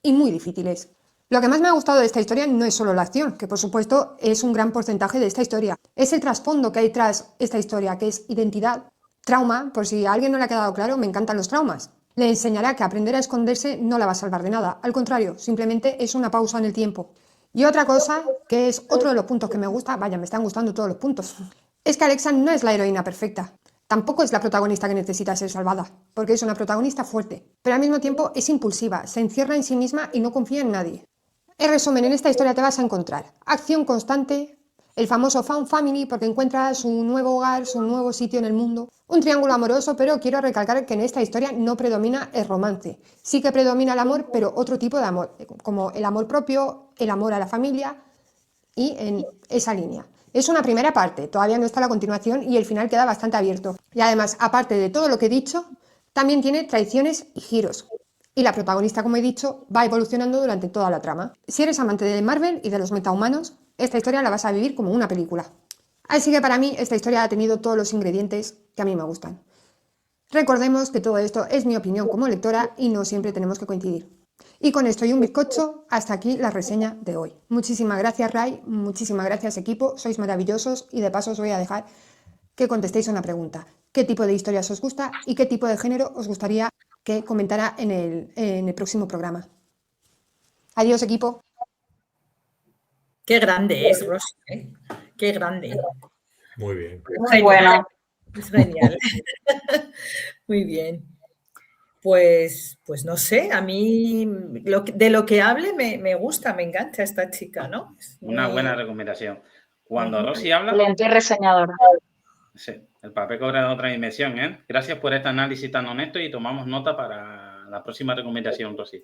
y muy difíciles. Lo que más me ha gustado de esta historia no es solo la acción, que por supuesto es un gran porcentaje de esta historia. Es el trasfondo que hay tras esta historia, que es identidad, trauma, por si a alguien no le ha quedado claro, me encantan los traumas. Le enseñará que aprender a esconderse no la va a salvar de nada, al contrario, simplemente es una pausa en el tiempo. Y otra cosa, que es otro de los puntos que me gusta, vaya, me están gustando todos los puntos, es que Alexa no es la heroína perfecta. Tampoco es la protagonista que necesita ser salvada, porque es una protagonista fuerte, pero al mismo tiempo es impulsiva, se encierra en sí misma y no confía en nadie. En resumen, en esta historia te vas a encontrar acción constante, el famoso found family porque encuentras su nuevo hogar, su nuevo sitio en el mundo, un triángulo amoroso, pero quiero recalcar que en esta historia no predomina el romance. Sí que predomina el amor, pero otro tipo de amor, como el amor propio, el amor a la familia y en esa línea. Es una primera parte, todavía no está la continuación y el final queda bastante abierto. Y además, aparte de todo lo que he dicho, también tiene traiciones y giros. Y la protagonista, como he dicho, va evolucionando durante toda la trama. Si eres amante de Marvel y de los metahumanos, esta historia la vas a vivir como una película. Así que para mí esta historia ha tenido todos los ingredientes que a mí me gustan. Recordemos que todo esto es mi opinión como lectora y no siempre tenemos que coincidir. Y con esto y un bizcocho, hasta aquí la reseña de hoy. Muchísimas gracias, Ray, muchísimas gracias, equipo, sois maravillosos y de paso os voy a dejar que contestéis una pregunta. ¿Qué tipo de historias os gusta y qué tipo de género os gustaría que comentara en el próximo programa? Adiós, equipo. Qué grande es, Rosy, ¿eh? Qué grande. Muy bien. Muy bueno. Es genial. Muy bien. Pues no sé, a mí de lo que hable me gusta, me engancha esta chica, ¿no? Una buena recomendación. Cuando Rosy habla, Excelente reseñadora. sí, el papel cobra otra dimensión, ¿eh? Gracias por este análisis tan honesto y tomamos nota para la próxima recomendación, Rosy.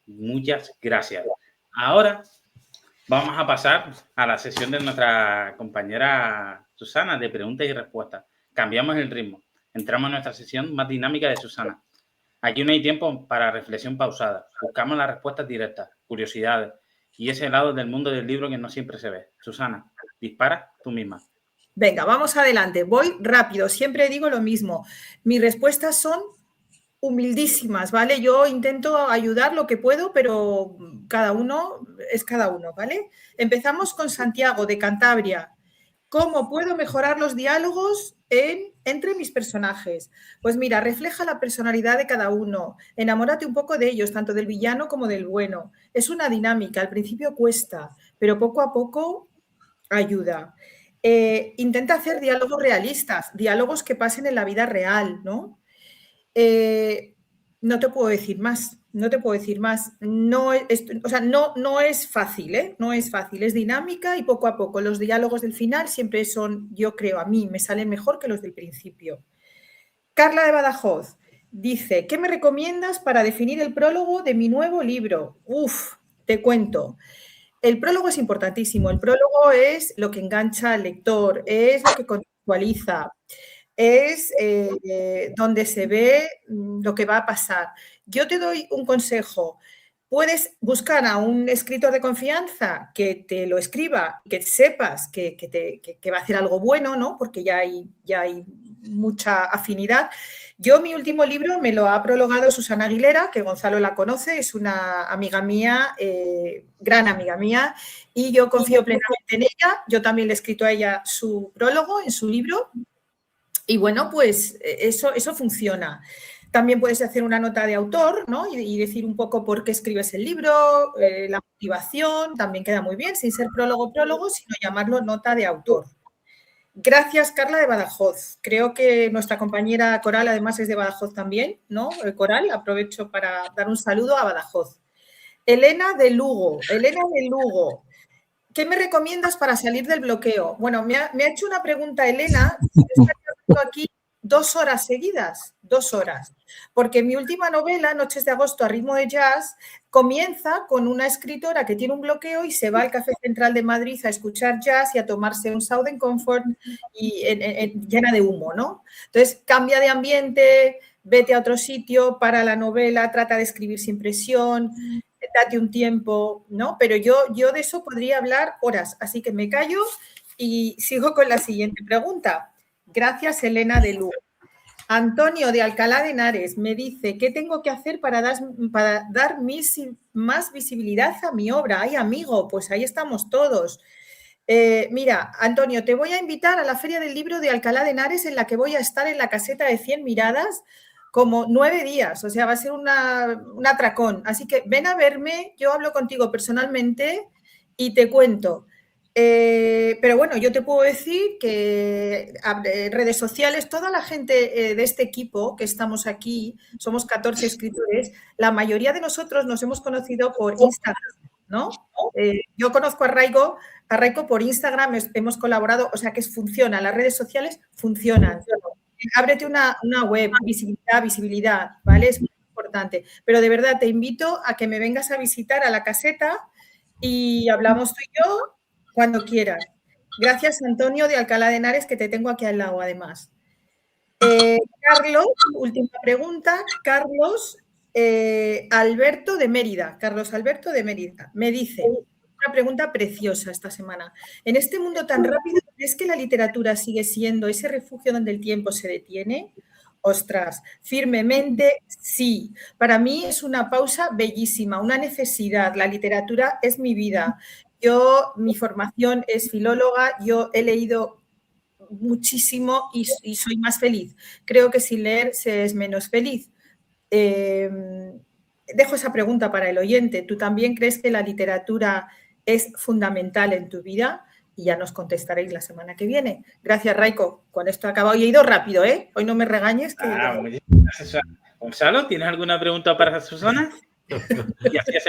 Muchas gracias. Ahora vamos a pasar a la sesión de nuestra compañera Susana de preguntas y respuestas. Cambiamos el ritmo. Entramos en nuestra sesión más dinámica de Susana. Aquí no hay tiempo para reflexión pausada. Buscamos las respuestas directas, curiosidades y ese lado del mundo del libro que no siempre se ve. Susana, dispara tú misma. Venga, vamos adelante. Voy rápido. Siempre digo lo mismo. Mis respuestas son humildísimas, ¿vale? Yo intento ayudar lo que puedo, pero cada uno es cada uno, ¿vale? Empezamos con Santiago, de Cantabria. ¿Cómo puedo mejorar los diálogos entre mis personajes? Pues mira, refleja la personalidad de cada uno. Enamórate un poco de ellos, tanto del villano como del bueno. Es una dinámica, al principio cuesta, pero poco a poco ayuda. Intenta hacer diálogos realistas, diálogos que pasen en la vida real, ¿no? No te puedo decir más, no te puedo decir más. No es fácil, ¿eh? No es fácil, es dinámica y poco a poco. Los diálogos del final siempre son, yo creo, a mí me salen mejor que los del principio. Carla de Badajoz dice, ¿qué me recomiendas para definir el prólogo de mi nuevo libro? Uf, te cuento. El prólogo es importantísimo. El prólogo es lo que engancha al lector, es lo que contextualiza, es donde se ve lo que va a pasar. Yo te doy un consejo. Puedes buscar a un escritor de confianza que te lo escriba, que sepas que va a hacer algo bueno, ¿no? Porque ya hay mucha afinidad. Yo mi último libro me lo ha prologado Susana Aguilera, que Gonzalo la conoce, es una amiga mía, gran amiga mía, y yo confío plenamente en ella. Yo también le he escrito a ella su prólogo en su libro. Y bueno, pues eso funciona. También puedes hacer una nota de autor, ¿no? Y decir un poco por qué escribes el libro, la motivación, también queda muy bien, sin ser prólogo, sino llamarlo nota de autor. Gracias, Carla de Badajoz. Creo que nuestra compañera Coral además es de Badajoz también, ¿no? Coral, aprovecho para dar un saludo a Badajoz. Elena de Lugo. ¿Qué me recomiendas para salir del bloqueo? Bueno, me ha hecho una pregunta Elena. Yo estaría aquí 2 horas seguidas, 2 horas. Porque mi última novela, Noches de agosto a ritmo de jazz, comienza con una escritora que tiene un bloqueo y se va al Café Central de Madrid a escuchar jazz y a tomarse un Southern Comfort y llena de humo, ¿no? Entonces, cambia de ambiente, vete a otro sitio, para la novela, trata de escribir sin presión, date un tiempo, ¿no? Pero yo de eso podría hablar horas, así que me callo y sigo con la siguiente pregunta. Gracias, Elena de Lugo. Antonio de Alcalá de Henares me dice, ¿qué tengo que hacer para dar más visibilidad a mi obra? Ay, amigo, pues ahí estamos todos. Mira, Antonio, te voy a invitar a la Feria del Libro de Alcalá de Henares, en la que voy a estar en la caseta de 100 miradas como 9 días, o sea, va a ser un atracón. Así que ven a verme, yo hablo contigo personalmente y te cuento. Pero bueno, yo te puedo decir que redes sociales, toda la gente de este equipo que estamos aquí, somos 14 escritores, la mayoría de nosotros nos hemos conocido por Instagram, ¿no? Yo conozco a Raiko por Instagram, hemos colaborado, o sea que funciona, las redes sociales funcionan. Ábrete una web, visibilidad, ¿vale? Es muy importante. Pero de verdad te invito a que me vengas a visitar a la caseta y hablamos tú y yo cuando quieras. Gracias, Antonio de Alcalá de Henares, que te tengo aquí al lado, además. Carlos, última pregunta. Carlos Alberto de Mérida. Carlos Alberto de Mérida me dice una pregunta preciosa esta semana. En este mundo tan rápido, ¿crees que la literatura sigue siendo ese refugio donde el tiempo se detiene? Ostras, firmemente sí. Para mí es una pausa bellísima, una necesidad. La literatura es mi vida. Mi formación es filóloga, yo he leído muchísimo y soy más feliz. Creo que sin leer se es menos feliz. Dejo esa pregunta para el oyente. ¿Tú también crees que la literatura es fundamental en tu vida? Y ya nos contestaréis la semana que viene. Gracias, Raiko. Con esto he acabado y he ido rápido, ¿eh? Hoy no me regañes. Gonzalo, ¿tienes alguna pregunta para Susana?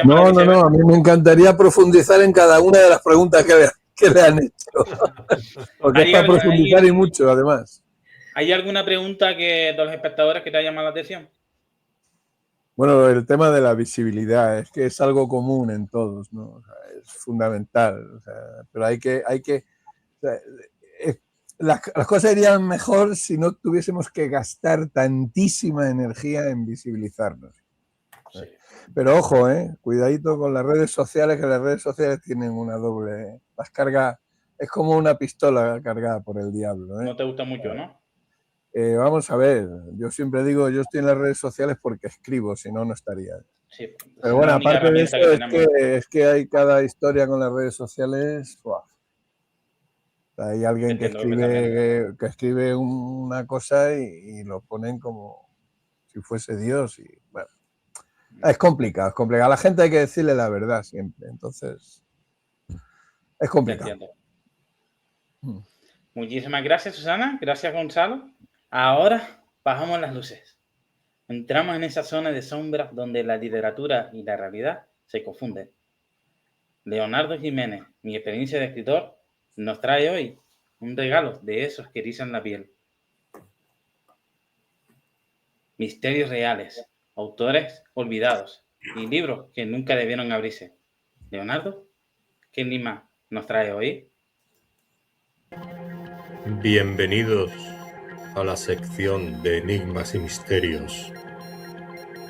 No, a mí me encantaría profundizar en cada una de las preguntas que le han hecho. Porque es para profundizar y mucho, además. ¿Hay alguna pregunta de los espectadores que te ha llamado la atención? Bueno, el tema de la visibilidad es que es algo común en todos, ¿no? O sea, es fundamental. O sea, pero hay que o sea, las cosas irían mejor si no tuviésemos que gastar tantísima energía en visibilizarnos. Sí. Pero ojo, cuidadito con las redes sociales, que las redes sociales tienen una doble... Las carga, es como una pistola cargada por el diablo. No te gusta mucho, ¿no? Vamos a ver, yo siempre digo, yo estoy en las redes sociales porque escribo, si no, no estaría. Sí. Pero bueno, aparte de eso, es que hay cada historia con las redes sociales. ¡Buah! Hay alguien que escribe una cosa y lo ponen como si fuese Dios. Y bueno, es complicado, es complicado. A la gente hay que decirle la verdad siempre. Entonces, es complicado. Muchísimas gracias, Susana. Gracias, Gonzalo. Ahora bajamos las luces. Entramos en esa zona de sombras donde la literatura y la realidad se confunden. Leonardo Jiménez, mi experiencia de escritor, nos trae hoy un regalo de esos que erizan la piel. Misterios reales, autores olvidados y libros que nunca debieron abrirse. Leonardo, ¿qué enigma nos trae hoy? Bienvenidos a la sección de Enigmas y Misterios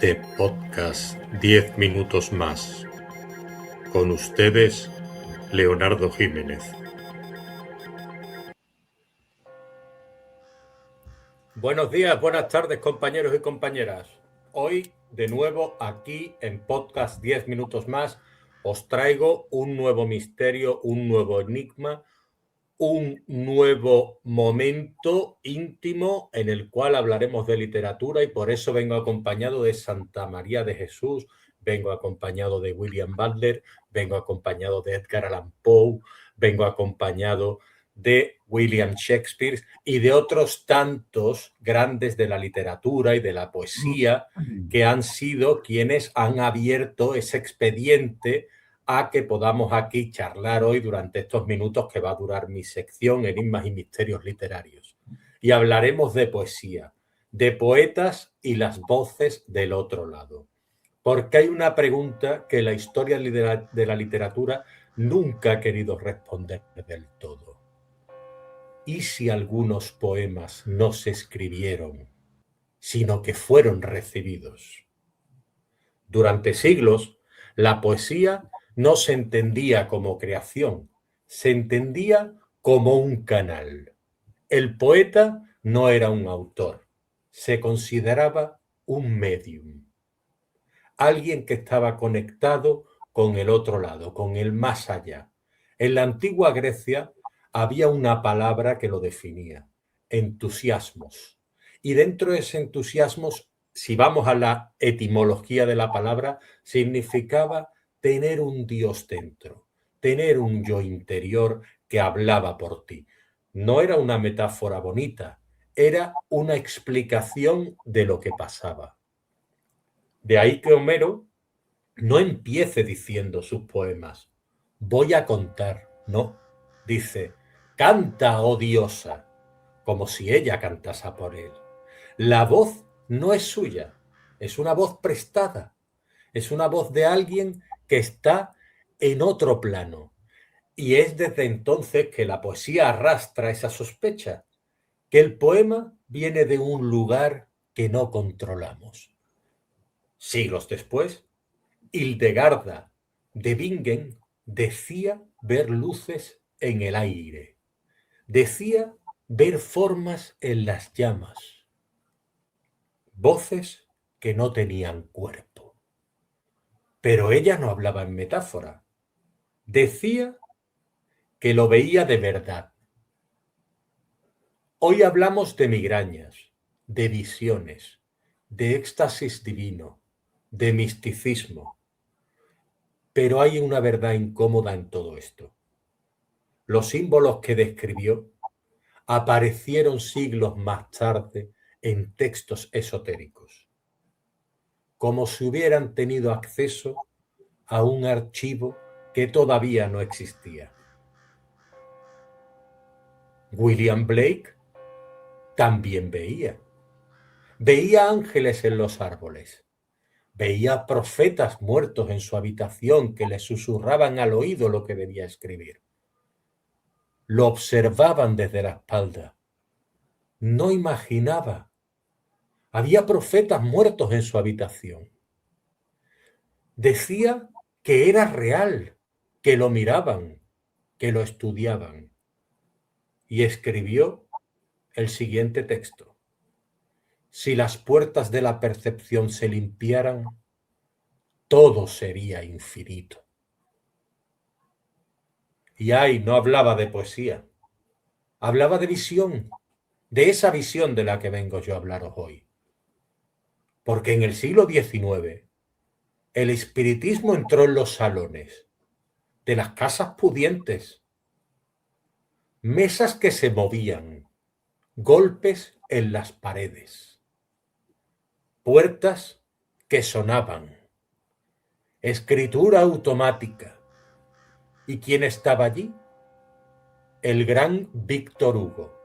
de Podcast 10 Minutos Más. Con ustedes, Leonardo Jiménez. Buenos días, buenas tardes, compañeros y compañeras. Hoy, de nuevo, aquí en Podcast 10 Minutos Más, os traigo un nuevo misterio, un nuevo enigma, un nuevo momento íntimo en el cual hablaremos de literatura, y por eso vengo acompañado de Santa María de Jesús, vengo acompañado de William Butler, vengo acompañado de Edgar Allan Poe, vengo acompañado de William Shakespeare y de otros tantos grandes de la literatura y de la poesía que han sido quienes han abierto ese expediente a que podamos aquí charlar hoy durante estos minutos que va a durar mi sección Enigmas y Misterios Literarios. Y hablaremos de poesía, de poetas y las voces del otro lado. Porque hay una pregunta que la historia de la literatura nunca ha querido responder del todo. ¿Y si algunos poemas no se escribieron, sino que fueron recibidos? Durante siglos, la poesía no se entendía como creación, se entendía como un canal. El poeta no era un autor, se consideraba un medium. Alguien que estaba conectado con el otro lado, con el más allá. En la antigua Grecia había una palabra que lo definía: entusiasmos. Y dentro de ese entusiasmos, si vamos a la etimología de la palabra, significaba tener un Dios dentro, tener un yo interior que hablaba por ti. No era una metáfora bonita, era una explicación de lo que pasaba. De ahí que Homero no empiece diciendo sus poemas, voy a contar, no, dice, canta, oh diosa, como si ella cantase por él. La voz no es suya, es una voz prestada, es una voz de alguien que está en otro plano. Y es desde entonces que la poesía arrastra esa sospecha, que el poema viene de un lugar que no controlamos. Siglos después, Hildegarda de Bingen decía ver luces en el aire, decía ver formas en las llamas, voces que no tenían cuerpo. Pero ella no hablaba en metáfora, decía que lo veía de verdad. Hoy hablamos de migrañas, de visiones, de éxtasis divino, de misticismo. Pero hay una verdad incómoda en todo esto. Los símbolos que describió aparecieron siglos más tarde en textos esotéricos, como si hubieran tenido acceso a un archivo que todavía no existía. William Blake también veía ángeles en los árboles, veía profetas muertos en su habitación que le susurraban al oído lo que debía escribir. lo observaban desde la espalda. No imaginaba. Había profetas muertos en su habitación. Decía que era real, que lo miraban, que lo estudiaban. Y escribió el siguiente texto. Si las puertas de la percepción se limpiaran, todo sería infinito. Y ahí no hablaba de poesía, hablaba de visión, de esa visión de la que vengo yo a hablaros hoy. Porque en el siglo XIX el espiritismo entró en los salones de las casas pudientes, mesas que se movían, golpes en las paredes, puertas que sonaban, escritura automática. ¿Y quién estaba allí? El gran Víctor Hugo,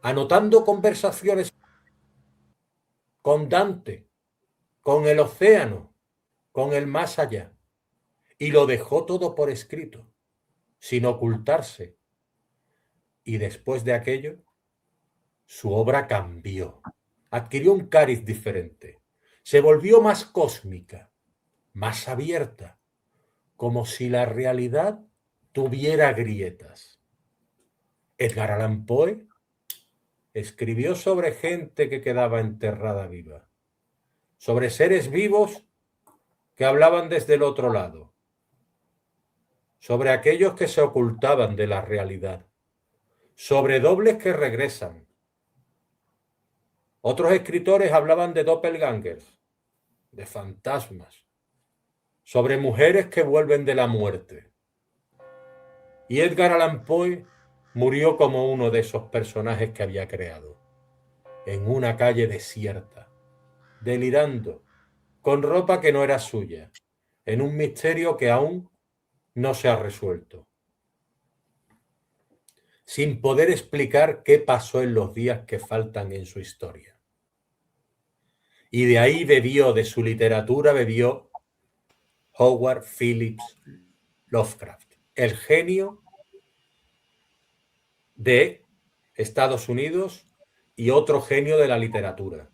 anotando conversaciones con Dante, con el océano, con el más allá, y lo dejó todo por escrito, sin ocultarse. Y después de aquello, su obra cambió, adquirió un cariz diferente, se volvió más cósmica, más abierta, como si la realidad tuviera grietas. Edgar Allan Poe escribió sobre gente que quedaba enterrada viva, sobre seres vivos que hablaban desde el otro lado, sobre aquellos que se ocultaban de la realidad, sobre dobles que regresan. Otros escritores hablaban de doppelgangers, de fantasmas, sobre mujeres que vuelven de la muerte. Y Edgar Allan Poe murió como uno de esos personajes que había creado, en una calle desierta, delirando, con ropa que no era suya, en un misterio que aún no se ha resuelto, sin poder explicar qué pasó en los días que faltan en su historia. Y de ahí bebió, de su literatura bebió Howard Phillips Lovecraft, el genio de Estados Unidos y otro genio de la literatura.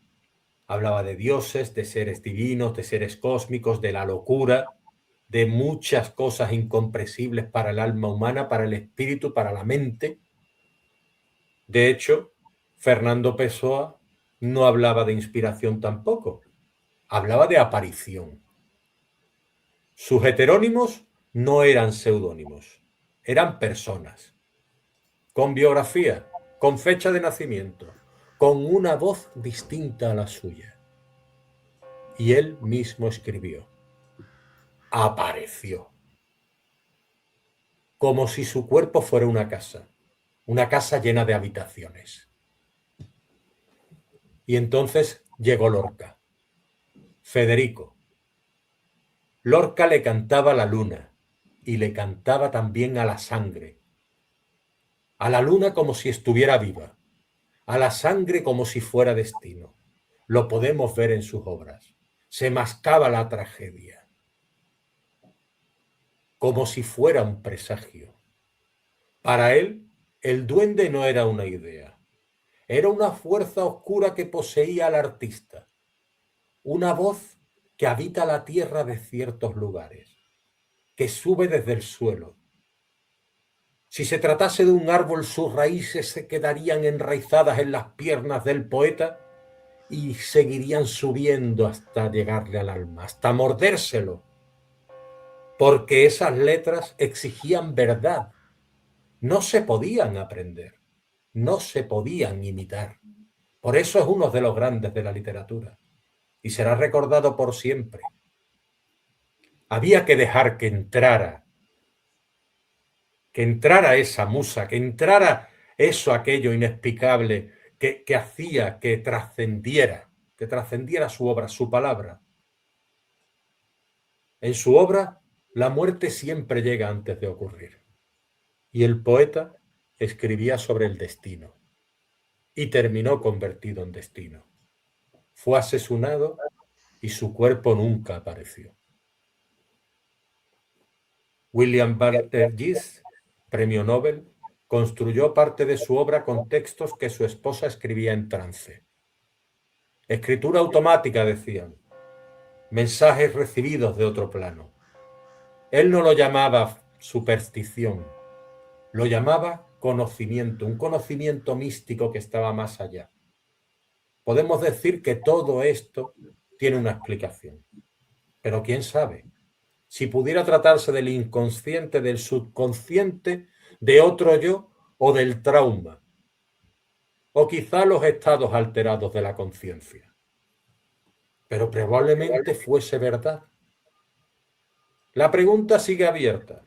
Hablaba de dioses, de seres divinos, de seres cósmicos, de la locura, de muchas cosas incomprensibles para el alma humana, para el espíritu, para la mente. De hecho, Fernando Pessoa no hablaba de inspiración tampoco, hablaba de aparición. Sus heterónimos no eran seudónimos, eran personas, con biografía, con fecha de nacimiento, con una voz distinta a la suya. Y él mismo escribió, apareció, como si su cuerpo fuera una casa llena de habitaciones. Y entonces llegó Lorca, Federico. Lorca le cantaba a la luna y le cantaba también a la sangre. A la luna como si estuviera viva, a la sangre como si fuera destino. Lo podemos ver en sus obras. Se mascaba la tragedia, como si fuera un presagio. Para él, el duende no era una idea, era una fuerza oscura que poseía al artista, una voz que habita la tierra de ciertos lugares, que sube desde el suelo. Si se tratase de un árbol, sus raíces se quedarían enraizadas en las piernas del poeta y seguirían subiendo hasta llegarle al alma, hasta mordérselo, porque esas letras exigían verdad. No se podían aprender, no se podían imitar. Por eso es uno de los grandes de la literatura y será recordado por siempre. Había que dejar que entrara esa musa, que entrara eso, aquello inexplicable que hacía que trascendiera su obra, su palabra. En su obra, la muerte siempre llega antes de ocurrir. Y el poeta escribía sobre el destino y terminó convertido en destino. Fue asesinado y su cuerpo nunca apareció. William Butler Yeats, premio Nobel, Construyó parte de su obra con textos que su esposa escribía en trance. Escritura automática, decían. Mensajes recibidos de otro plano. Él no lo llamaba superstición, lo llamaba conocimiento, un conocimiento místico que estaba más allá. Podemos decir que todo esto tiene una explicación, pero quién sabe. Si pudiera tratarse del inconsciente, del subconsciente, de otro yo o del trauma, o quizá los estados alterados de la conciencia. Pero probablemente fuese verdad. La pregunta sigue abierta.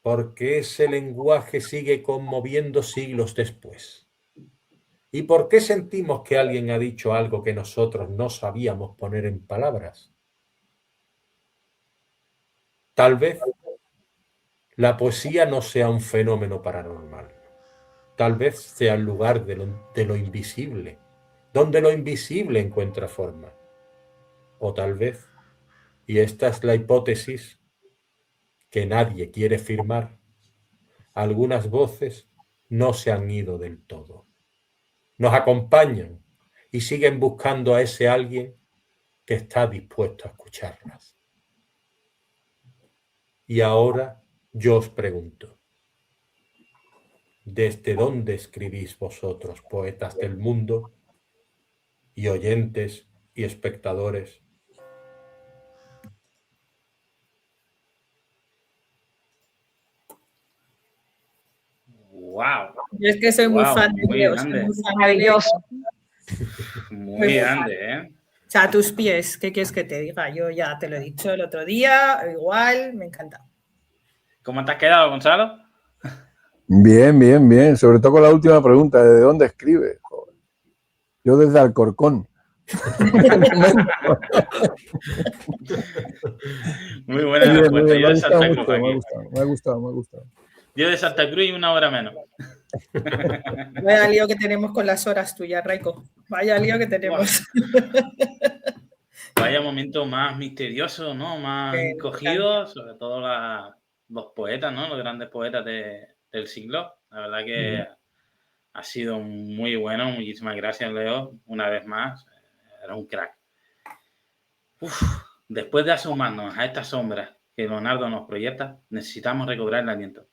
¿Por qué ese lenguaje sigue conmoviendo siglos después? ¿Y por qué sentimos que alguien ha dicho algo que nosotros no sabíamos poner en palabras? Tal vez la poesía no sea un fenómeno paranormal. Tal vez sea el lugar de lo invisible, donde lo invisible encuentra forma. O tal vez, y esta es la hipótesis que nadie quiere firmar, algunas voces no se han ido del todo. Nos acompañan y siguen buscando a ese alguien que está dispuesto a escucharlas. Y ahora yo os pregunto, ¿desde dónde escribís vosotros, poetas del mundo, y oyentes y espectadores? ¡Wow! Yo es que soy muy fan de muy Leo, grande. Maravilloso. Muy grande, ¿eh? O sea, a tus pies, ¿qué quieres que te diga? Yo ya te lo he dicho el otro día, igual, me encanta. ¿Cómo te has quedado, Gonzalo? Bien, bien, bien. Sobre todo con la última pregunta, ¿de dónde escribe? Joder. Yo desde Alcorcón. Muy buena Bien, respuesta. bien, Yo de Santa Cruz me aquí. ha gustado. Yo de Santa Cruz y una hora menos. Vaya lío que tenemos con las horas tuyas, Raiko. Vaya lío que tenemos. Vaya momento más misterioso, ¿no? Más encogido, sobre todo los poetas, ¿no? Los grandes poetas del siglo. La verdad que ha sido muy bueno. Muchísimas gracias, Leo. Una vez más, era un crack. Después de asomarnos a estas sombras que Leonardo nos proyecta, necesitamos recobrar el aliento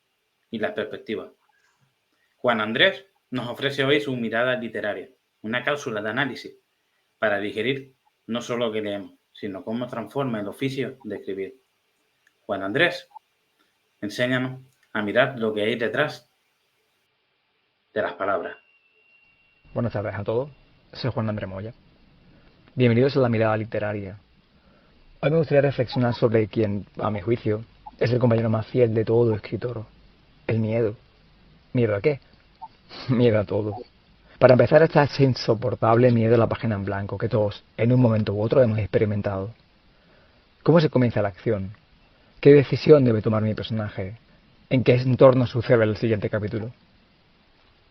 y las perspectivas. Juan Andrés nos ofrece hoy su mirada literaria, una cápsula de análisis para digerir no solo lo que leemos, sino cómo transforma el oficio de escribir. Juan Andrés, enséñanos a mirar lo que hay detrás de las palabras. Buenas tardes a todos, soy Juan Andrés Moya. Bienvenidos a la mirada literaria. Hoy me gustaría reflexionar sobre quien, a mi juicio, es el compañero más fiel de todo escritor. El miedo. ¿Miedo a qué? Miedo a todo. Para empezar está ese insoportable miedo a la página en blanco que todos, en un momento u otro, hemos experimentado. ¿Cómo se comienza la acción? ¿Qué decisión debe tomar mi personaje? ¿En qué entorno sucede el siguiente capítulo?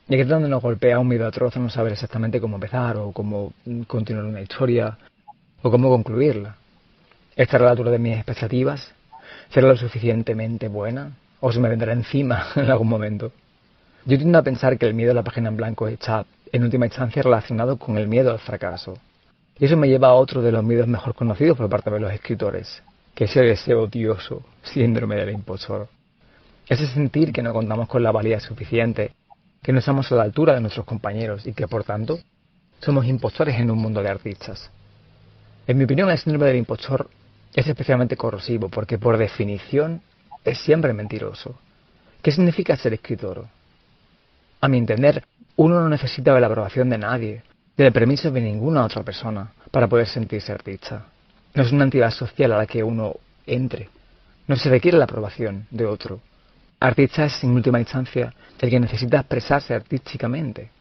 Y aquí es donde nos golpea un miedo atroz a no saber exactamente cómo empezar o cómo continuar una historia o cómo concluirla. ¿Estará a la altura de mis expectativas? ¿Será lo suficientemente buena? ¿O se me vendrá encima en algún momento? Yo tiendo a pensar que el miedo a la página en blanco está, en última instancia, relacionado con el miedo al fracaso. Y eso me lleva a otro de los miedos mejor conocidos por parte de los escritores, que es ese odioso síndrome del impostor. Ese sentir que no contamos con la valía suficiente, que no estamos a la altura de nuestros compañeros y que, por tanto, somos impostores en un mundo de artistas. En mi opinión, el síndrome del impostor es especialmente corrosivo porque, por definición, es siempre mentiroso. ¿Qué significa ser escritor? A mi entender, uno no necesita de la aprobación de nadie, del permiso de ninguna otra persona, para poder sentirse artista. No es una entidad social a la que uno entre. No se requiere la aprobación de otro. Artista es, en última instancia, el que necesita expresarse artísticamente.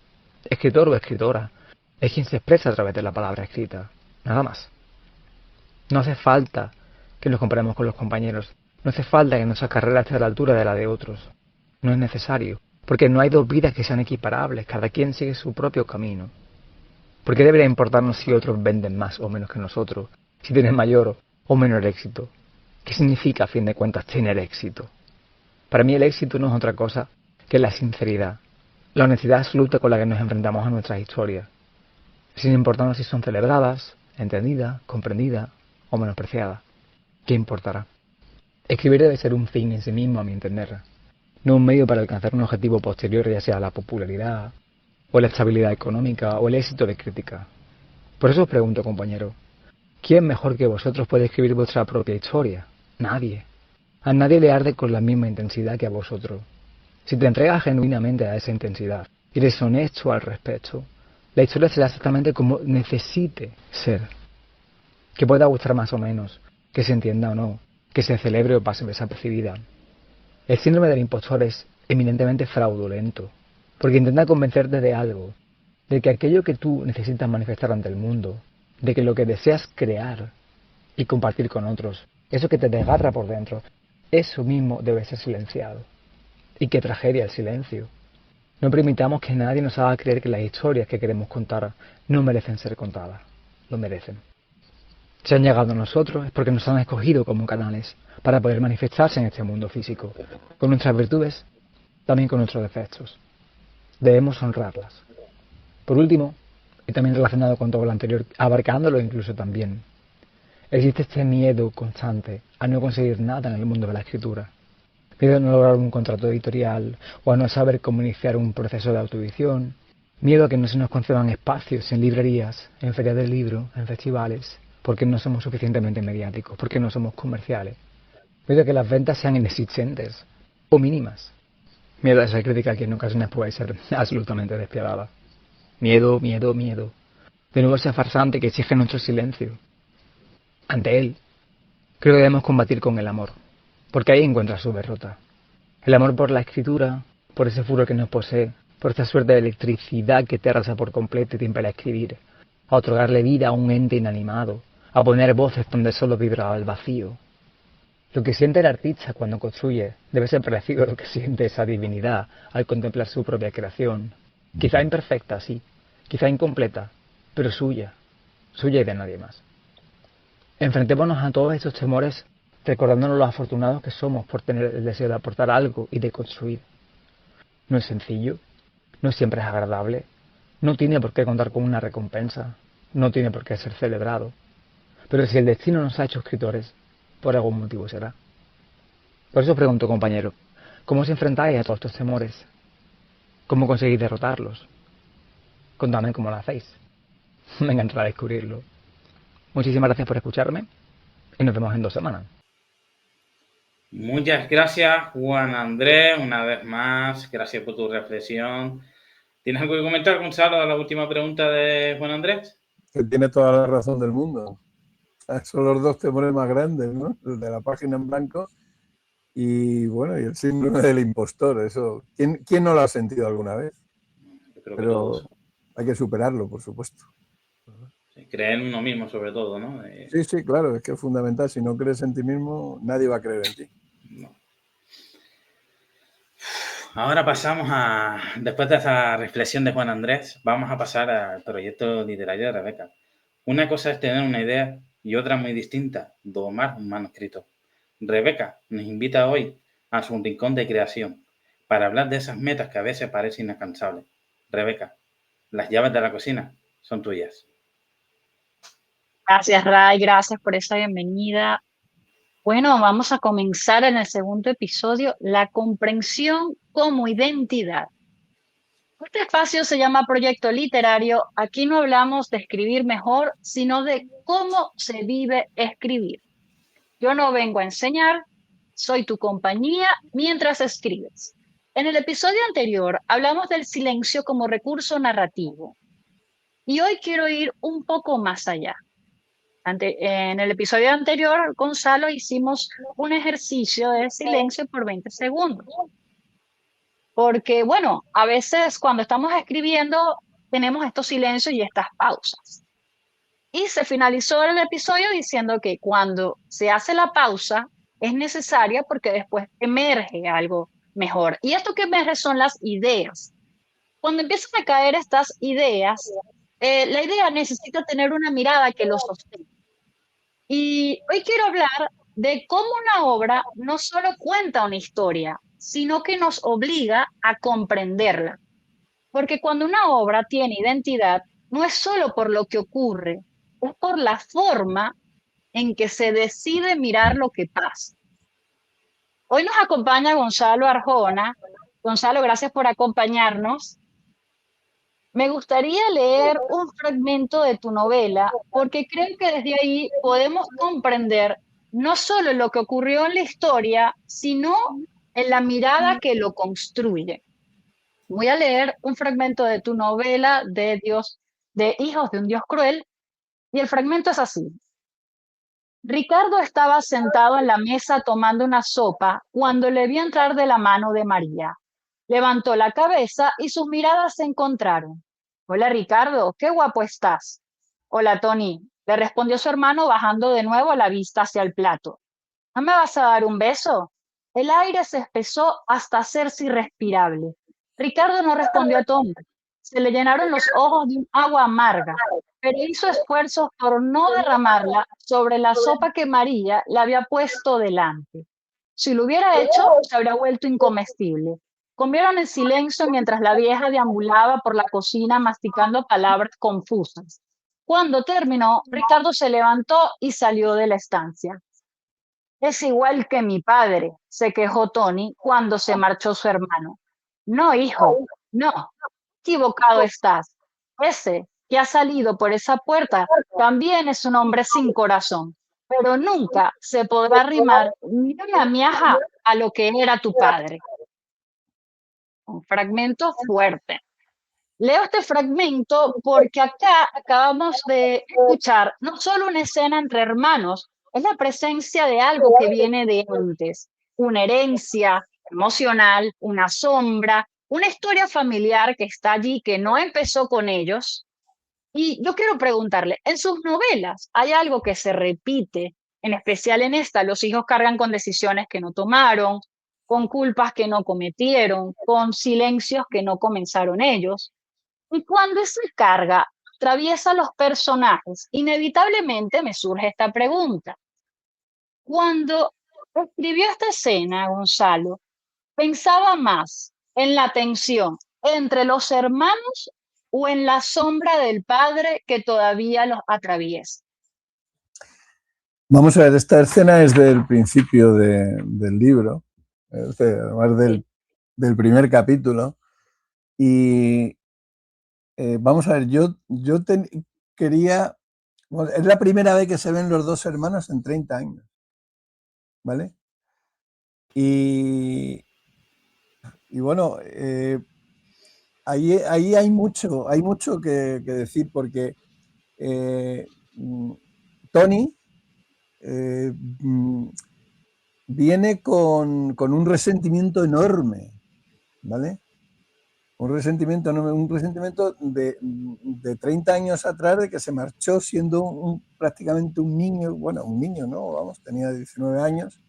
Escritor o escritora es quien se expresa a través de la palabra escrita. Nada más. No hace falta que nos comparemos con los compañeros. No hace falta que nuestra carrera esté a la altura de la de otros. No es necesario. Porque no hay dos vidas que sean equiparables. Cada quien sigue su propio camino. ¿Por qué debería importarnos si otros venden más o menos que nosotros? Si tienen mayor o menor éxito. ¿Qué significa, a fin de cuentas, tener éxito? Para mí el éxito no es otra cosa que es la sinceridad, la honestidad absoluta con la que nos enfrentamos a nuestras historias, sin importarnos si son celebradas, entendidas, comprendidas o menospreciadas. ¿Qué importará? Escribir debe ser un fin en sí mismo, a mi entender, no un medio para alcanzar un objetivo posterior, ya sea la popularidad, o la estabilidad económica, o el éxito de crítica. Por eso os pregunto, compañero, ¿quién mejor que vosotros puede escribir vuestra propia historia? Nadie. A nadie le arde con la misma intensidad que a vosotros. Si te entregas genuinamente a esa intensidad y eres honesto al respecto, la historia será exactamente como necesite ser. Que pueda gustar más o menos, que se entienda o no, que se celebre o pase desapercibida. El síndrome del impostor es eminentemente fraudulento, porque intenta convencerte de algo, de que aquello que tú necesitas manifestar ante el mundo, de que lo que deseas crear y compartir con otros, eso que te desgarra por dentro, eso mismo debe ser silenciado. Y qué tragedia el silencio. No permitamos que nadie nos haga creer que las historias que queremos contar no merecen ser contadas. Lo merecen. Si han llegado a nosotros es porque nos han escogido como canales para poder manifestarse en este mundo físico, con nuestras virtudes, también con nuestros defectos. Debemos honrarlas. Por último, y también relacionado con todo lo anterior, abarcándolo incluso también, existe este miedo constante a no conseguir nada en el mundo de la escritura. Miedo a no lograr un contrato editorial o a no saber cómo iniciar un proceso de autoedición. Miedo a que no se nos concedan espacios en librerías, en ferias del libro, en festivales, porque no somos suficientemente mediáticos, porque no somos comerciales. Miedo a que las ventas sean inexistentes o mínimas. Miedo a esa crítica que en ocasiones puede ser absolutamente despiadada. Miedo, miedo, miedo. De nuevo ese farsante que exige nuestro silencio. Ante él, creo que debemos combatir con el amor, porque ahí encuentra su derrota. El amor por la escritura, por ese furor que nos posee, por esta suerte de electricidad que te arrasa por completo y te impele a escribir, a otorgarle vida a un ente inanimado, a poner voces donde solo vibraba el vacío. Lo que siente el artista cuando construye debe ser parecido a lo que siente esa divinidad al contemplar su propia creación. Quizá imperfecta, sí, quizá incompleta, pero suya y de nadie más. Enfrentémonos a todos estos temores recordándonos los afortunados que somos por tener el deseo de aportar algo y de construir. No es sencillo, no siempre es agradable, no tiene por qué contar con una recompensa, no tiene por qué ser celebrado. Pero si el destino nos ha hecho escritores, por algún motivo será. Por eso os pregunto, compañero, ¿cómo os enfrentáis a todos estos temores? ¿Cómo conseguís derrotarlos? Contadme cómo lo hacéis. Me encantará descubrirlo. Muchísimas gracias por escucharme y nos vemos en 2 semanas. Muchas gracias, Juan Andrés, una vez más. Gracias por tu reflexión. ¿Tienes algo que comentar, Gonzalo, a la última pregunta de Juan Andrés? Que tiene toda la razón del mundo. Son los 2 temores más grandes, ¿no? El de la página en blanco y, bueno, y el síndrome del impostor. Eso, ¿quién no lo ha sentido alguna vez? Yo creo que Pero todos. hay que superarlo, por supuesto. Creer en uno mismo, sobre todo, ¿no? Sí, claro, es que es fundamental. Si no crees en ti mismo, nadie va a creer en ti. No. Ahora pasamos después de esa reflexión de Juan Andrés, vamos a pasar al proyecto literario de Rebeca. Una cosa es tener una idea y otra muy distinta, domar un manuscrito. Rebeca nos invita hoy a su rincón de creación para hablar de esas metas que a veces parecen inalcanzables. Rebeca, las llaves de la cocina son tuyas. Gracias, Ray, gracias por esa bienvenida. Bueno, vamos a comenzar en el segundo episodio, la comprensión como identidad. Este espacio se llama Proyecto Literario. Aquí no hablamos de escribir mejor, sino de cómo se vive escribir. Yo no vengo a enseñar, soy tu compañía mientras escribes. En el episodio anterior hablamos del silencio como recurso narrativo. Y hoy quiero ir un poco más allá. En el episodio anterior, Gonzalo, hicimos un ejercicio de silencio por 20 segundos. Porque, bueno, a veces cuando estamos escribiendo tenemos estos silencios y estas pausas. Y se finalizó el episodio diciendo que cuando se hace la pausa es necesaria porque después emerge algo mejor. Y esto que emerge son las ideas. Cuando empiezan a caer estas ideas, la idea necesita tener una mirada que lo sostenga. Y hoy quiero hablar de cómo una obra no solo cuenta una historia, sino que nos obliga a comprenderla. Porque cuando una obra tiene identidad, no es solo por lo que ocurre, es por la forma en que se decide mirar lo que pasa. Hoy nos acompaña Gonzalo Arjona. Gonzalo, gracias por acompañarnos. Me gustaría leer un fragmento de tu novela, porque creo que desde ahí podemos comprender no solo lo que ocurrió en la historia, sino en la mirada que lo construye. Voy a leer un fragmento de tu novela de Hijos de un Dios Cruel, y el fragmento es así. Ricardo estaba sentado en la mesa tomando una sopa cuando le vio entrar de la mano de María. Levantó la cabeza y sus miradas se encontraron. Hola Ricardo, qué guapo estás. Hola Tony, le respondió su hermano bajando de nuevo la vista hacia el plato. ¿No me vas a dar un beso? El aire se espesó hasta hacerse irrespirable. Ricardo no respondió a Tony. Se le llenaron los ojos de un agua amarga, pero hizo esfuerzos por no derramarla sobre la sopa que María le había puesto delante. Si lo hubiera hecho, se habría vuelto incomestible. Comieron en silencio mientras la vieja deambulaba por la cocina masticando palabras confusas. Cuando terminó, Ricardo se levantó y salió de la estancia. Es igual que mi padre, se quejó Tony cuando se marchó su hermano. No, hijo, no, equivocado estás. Ese que ha salido por esa puerta también es un hombre sin corazón, pero nunca se podrá arrimar ni una miaja a lo que era tu padre. Un fragmento fuerte. Leo este fragmento porque acá acabamos de escuchar no solo una escena entre hermanos, es la presencia de algo que viene de antes, una herencia emocional, una sombra, una historia familiar que está allí, que no empezó con ellos. Y yo quiero preguntarle, en sus novelas hay algo que se repite, en especial en esta, los hijos cargan con decisiones que no tomaron, con culpas que no cometieron, con silencios que no comenzaron ellos. Y cuando esa carga atraviesa los personajes, inevitablemente me surge esta pregunta. Cuando escribió esta escena, Gonzalo, ¿pensaba más en la tensión entre los hermanos o en la sombra del padre que todavía los atraviesa? Vamos a ver, esta escena es del principio del libro, además del primer capítulo. Y vamos a ver, quería... Bueno, es la primera vez que se ven los dos hermanos en 30 años, ¿vale? Y bueno, ahí hay mucho que decir, porque Tony viene con un resentimiento enorme, ¿vale? Un resentimiento de 30 años atrás, de que se marchó siendo prácticamente un niño, bueno, un niño, ¿no? Vamos, tenía 19 años,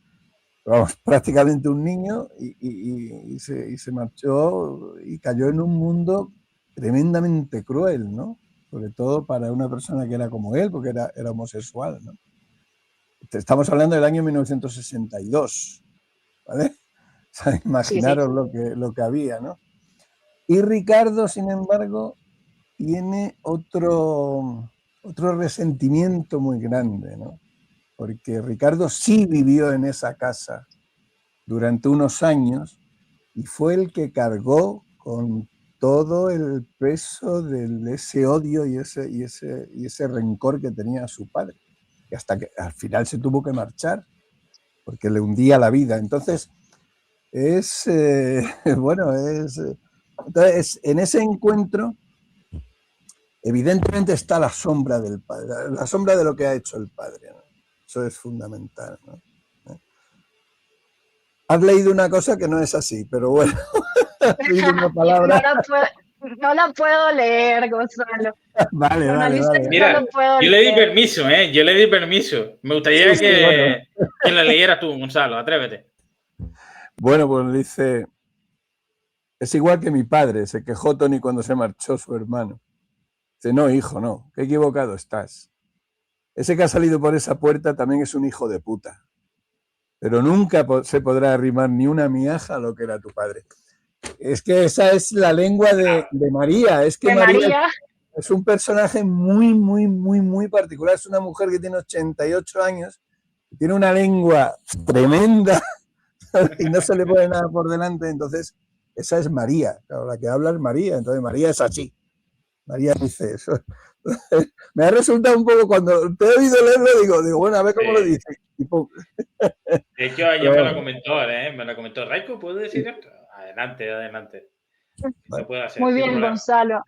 pero vamos, prácticamente un niño, y se marchó y cayó en un mundo tremendamente cruel, ¿no? Sobre todo para una persona que era como él, porque era homosexual, ¿no? Estamos hablando del año 1962, ¿vale? O sea, imaginaros sí. Lo que había, ¿no? Y Ricardo, sin embargo, tiene otro resentimiento muy grande, ¿no? Porque Ricardo sí vivió en esa casa durante unos años y fue el que cargó con todo el peso de ese odio y ese rencor que tenía a su padre. Y hasta que al final se tuvo que marchar, porque le hundía la vida. Entonces, entonces, en ese encuentro, evidentemente está la sombra del padre, la sombra de lo que ha hecho el padre, ¿no? Eso es fundamental, ¿no? Has leído una cosa que no es así, pero bueno, has leído una palabra. No la puedo leer, Gonzalo. Vale. Mira, yo le di permiso, Yo le di permiso. Me gustaría que la leyeras tú, Gonzalo. Atrévete. Bueno, pues dice... Es igual que mi padre, se quejó Tony cuando se marchó su hermano. Dice, no, hijo, no, qué equivocado estás. Ese que ha salido por esa puerta también es un hijo de puta. pero nunca se podrá arrimar ni una miaja a lo que era tu padre. Es que esa es la lengua de María. Es que De María María. es un personaje muy, muy, muy, muy particular. Es una mujer que tiene 88 años, tiene una lengua tremenda y no se le pone nada por delante. Entonces, esa es María. Claro, la que habla es María. Entonces, María es así. María dice eso. Me ha resultado un poco, cuando te he oído leerlo, digo, bueno, a ver cómo lo dice. De hecho, ayer me lo comentó, Raiko, ¿puedo decir esto? Adelante. Lo puedo hacer. Muy sin bien, problema. Gonzalo.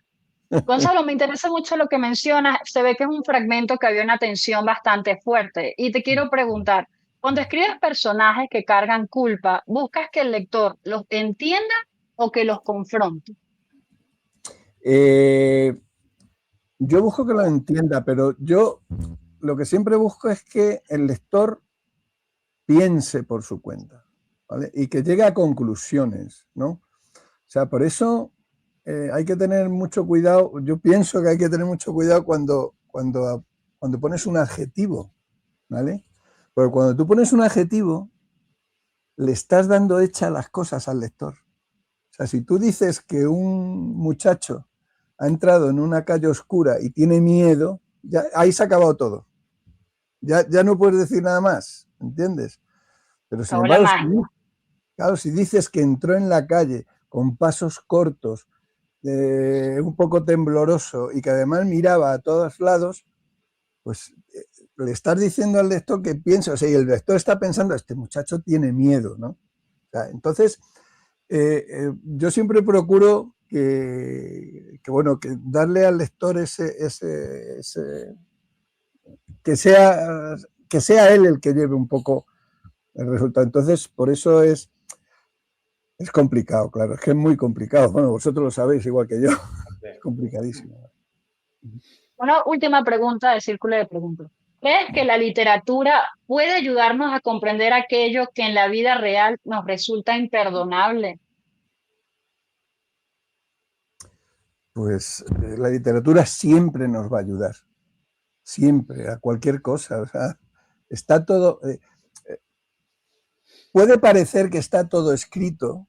Gonzalo, me interesa mucho lo que mencionas. Se ve que es un fragmento que había una tensión bastante fuerte. Y te quiero preguntar, cuando escribes personajes que cargan culpa, ¿buscas que el lector los entienda o que los confronte? Yo busco que lo entienda, pero yo lo que siempre busco es que el lector piense por su cuenta, ¿vale? Y que llegue a conclusiones, ¿no? O sea, por eso hay que tener mucho cuidado. Yo pienso que hay que tener mucho cuidado cuando pones un adjetivo, ¿vale? Porque cuando tú pones un adjetivo, le estás dando hecha las cosas al lector. O sea, si tú dices que un muchacho ha entrado en una calle oscura y tiene miedo, ya, ahí se ha acabado todo. Ya no puedes decir nada más, ¿entiendes? Pero sin embargo, si dices que entró en la calle con pasos cortos, un poco tembloroso y que además miraba a todos lados, pues le estás diciendo al lector que piensa, o sea, y el lector está pensando, este muchacho tiene miedo, ¿no? O sea, entonces, yo siempre procuro que darle al lector que sea él el que lleve un poco el resultado. Entonces, por eso es complicado, claro, es que es muy complicado. Bueno, vosotros lo sabéis igual que yo, es complicadísimo. Una última pregunta de círculo de preguntas. ¿Crees que la literatura puede ayudarnos a comprender aquello que en la vida real nos resulta imperdonable? Pues la literatura siempre nos va a ayudar, siempre, a cualquier cosa. O sea, está todo... puede parecer que está todo escrito,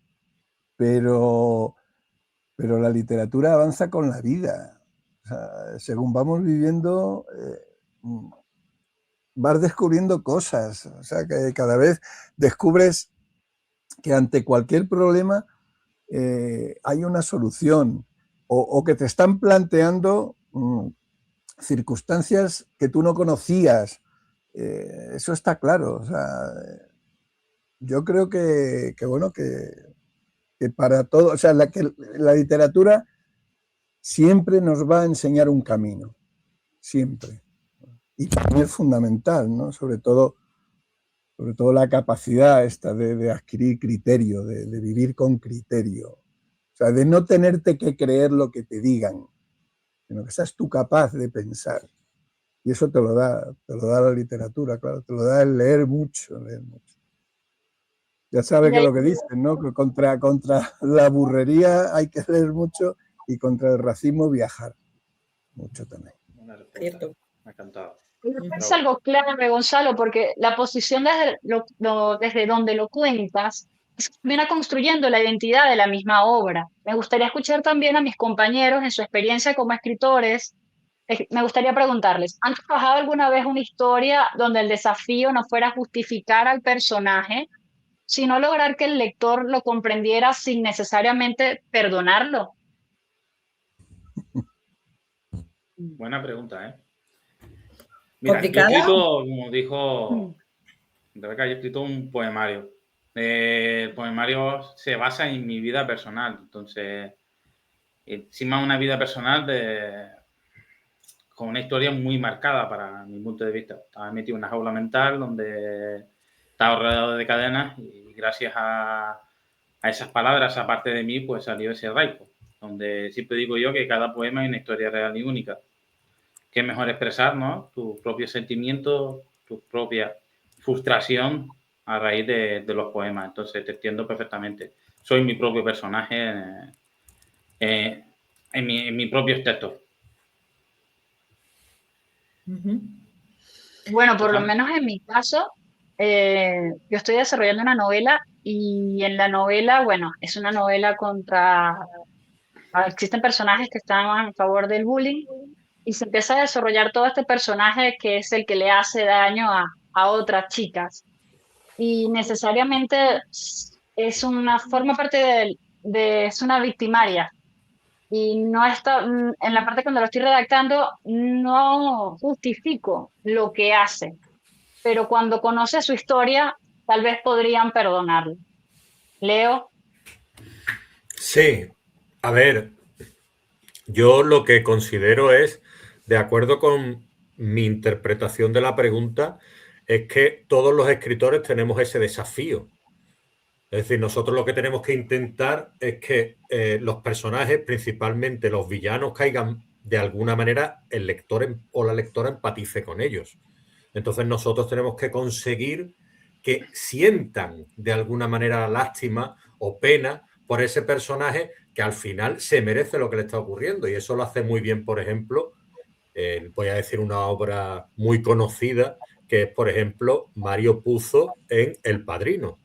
pero la literatura avanza con la vida. O sea, según vamos viviendo, vas descubriendo cosas. O sea, que cada vez descubres que ante cualquier problema hay una solución, o que te están planteando circunstancias que tú no conocías. Eso está claro. O sea, yo creo que para todo, o sea, que la literatura siempre nos va a enseñar un camino, siempre. Y para mí es fundamental, ¿no? Sobre todo la capacidad esta de adquirir criterio, de vivir con criterio. O sea, de no tenerte que creer lo que te digan, sino que seas tú capaz de pensar. Y eso te lo da la literatura, claro, te lo da el leer mucho, leer mucho. Ya sabes que lo que dicen, ¿no? Que contra la burrería hay que leer mucho y contra el racismo viajar mucho también. Cierto. Me ha encantado. Es algo clave, Gonzalo, porque la posición desde donde lo cuentas viene construyendo la identidad de la misma obra. Me gustaría escuchar también a mis compañeros en su experiencia como escritores. Me gustaría preguntarles, ¿han trabajado alguna vez una historia donde el desafío no fuera justificar al personaje, sino lograr que el lector lo comprendiera sin necesariamente perdonarlo? Buena pregunta, ¿eh? Mira, ¿Complicada? yo he escrito, como dijo Rebeca, yo he escrito un poemario. El poemario se basa en mi vida personal, entonces, encima una vida personal con una historia muy marcada para mi punto de vista. Estaba metido en una jaula mental donde estaba rodeado de cadenas y gracias a esas palabras, aparte de mí, pues salió ese Raiko, donde siempre digo yo que cada poema es una historia real y única. Qué mejor expresar, ¿no? Tus propios sentimientos, tu propia frustración a raíz de los poemas. Entonces te entiendo perfectamente. Soy mi propio personaje en mis propios textos. Bueno, por lo menos en mi caso, yo estoy desarrollando una novela y en la novela, bueno, es una novela existen personajes que están a favor del bullying y se empieza a desarrollar todo este personaje que es el que le hace daño a otras chicas. Y necesariamente forma parte es una victimaria. Y no está, en la parte cuando lo estoy redactando, no justifico lo que hace, pero cuando conoce su historia, tal vez podrían perdonarlo. Leo. Sí, a ver, yo lo que considero es, de acuerdo con mi interpretación de la pregunta, es que todos los escritores tenemos ese desafío. Es decir, nosotros lo que tenemos que intentar es que los personajes, principalmente los villanos, caigan de alguna manera, el lector o la lectora empatice con ellos. Entonces nosotros tenemos que conseguir que sientan de alguna manera lástima o pena por ese personaje que al final se merece lo que le está ocurriendo. Y eso lo hace muy bien, por ejemplo, voy a decir una obra muy conocida, que es, por ejemplo, Mario Puzo en El Padrino.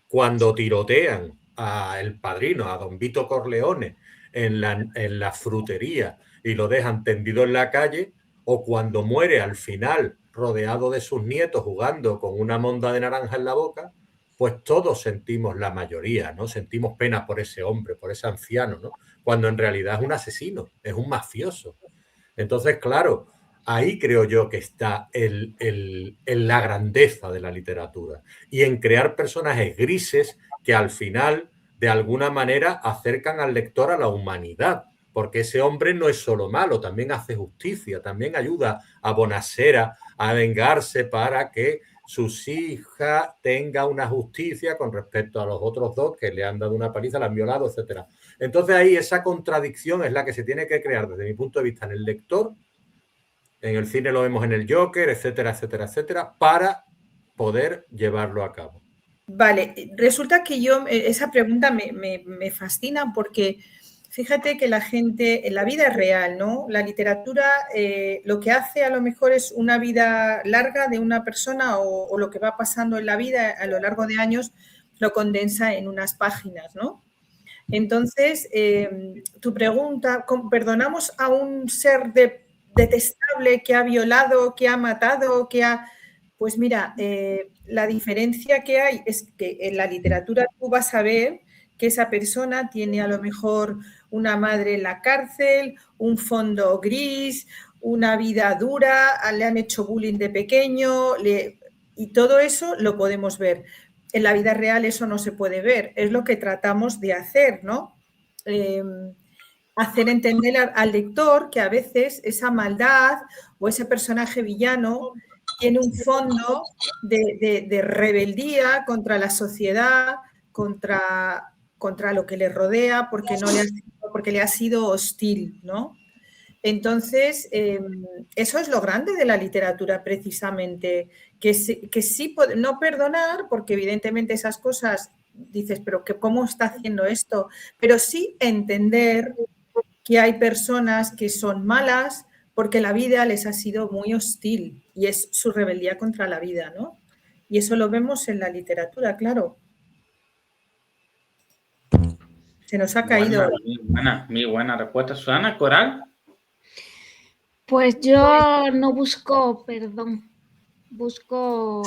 Cuando tirotean a El Padrino, a Don Vito Corleone, en la frutería y lo dejan tendido en la calle, o cuando muere al final rodeado de sus nietos jugando con una monda de naranja en la boca, pues todos sentimos, la mayoría, ¿no? Sentimos pena por ese hombre, por ese anciano, ¿no? Cuando en realidad es un asesino, es un mafioso. Entonces, claro, ahí creo yo que está la grandeza de la literatura y en crear personajes grises que al final, de alguna manera, acercan al lector a la humanidad, porque ese hombre no es solo malo, también hace justicia, también ayuda a Bonasera a vengarse para que sus hijas tengan una justicia con respecto a los otros dos que le han dado una paliza, la han violado, etcétera. Entonces ahí esa contradicción es la que se tiene que crear desde mi punto de vista en el lector. En el cine lo vemos en el Joker, etcétera, etcétera, etcétera, para poder llevarlo a cabo. Vale, resulta que esa pregunta me fascina porque fíjate que la gente, en la vida real, ¿no? La literatura lo que hace a lo mejor es una vida larga de una persona o lo que va pasando en la vida a lo largo de años lo condensa en unas páginas, ¿no? Entonces, tu pregunta, ¿perdonamos a un ser detestable que ha violado, que ha matado, que ha...? Pues mira, la diferencia que hay es que en la literatura tú vas a ver que esa persona tiene a lo mejor una madre en la cárcel, un fondo gris, una vida dura, le han hecho bullying de pequeño, y todo eso lo podemos ver. En la vida real eso no se puede ver, es lo que tratamos de hacer, ¿no? Hacer entender al lector que a veces esa maldad o ese personaje villano tiene un fondo de rebeldía contra la sociedad, contra lo que le rodea, porque le ha sido hostil, ¿no? Entonces, eso es lo grande de la literatura, precisamente, que sí, no perdonar, porque evidentemente esas cosas dices, pero ¿cómo está haciendo esto? Pero sí entender que hay personas que son malas porque la vida les ha sido muy hostil y es su rebeldía contra la vida, ¿no? Y eso lo vemos en la literatura, claro. Se nos ha caído. Muy buena respuesta. Susana, Coral. Pues yo no busco perdón, busco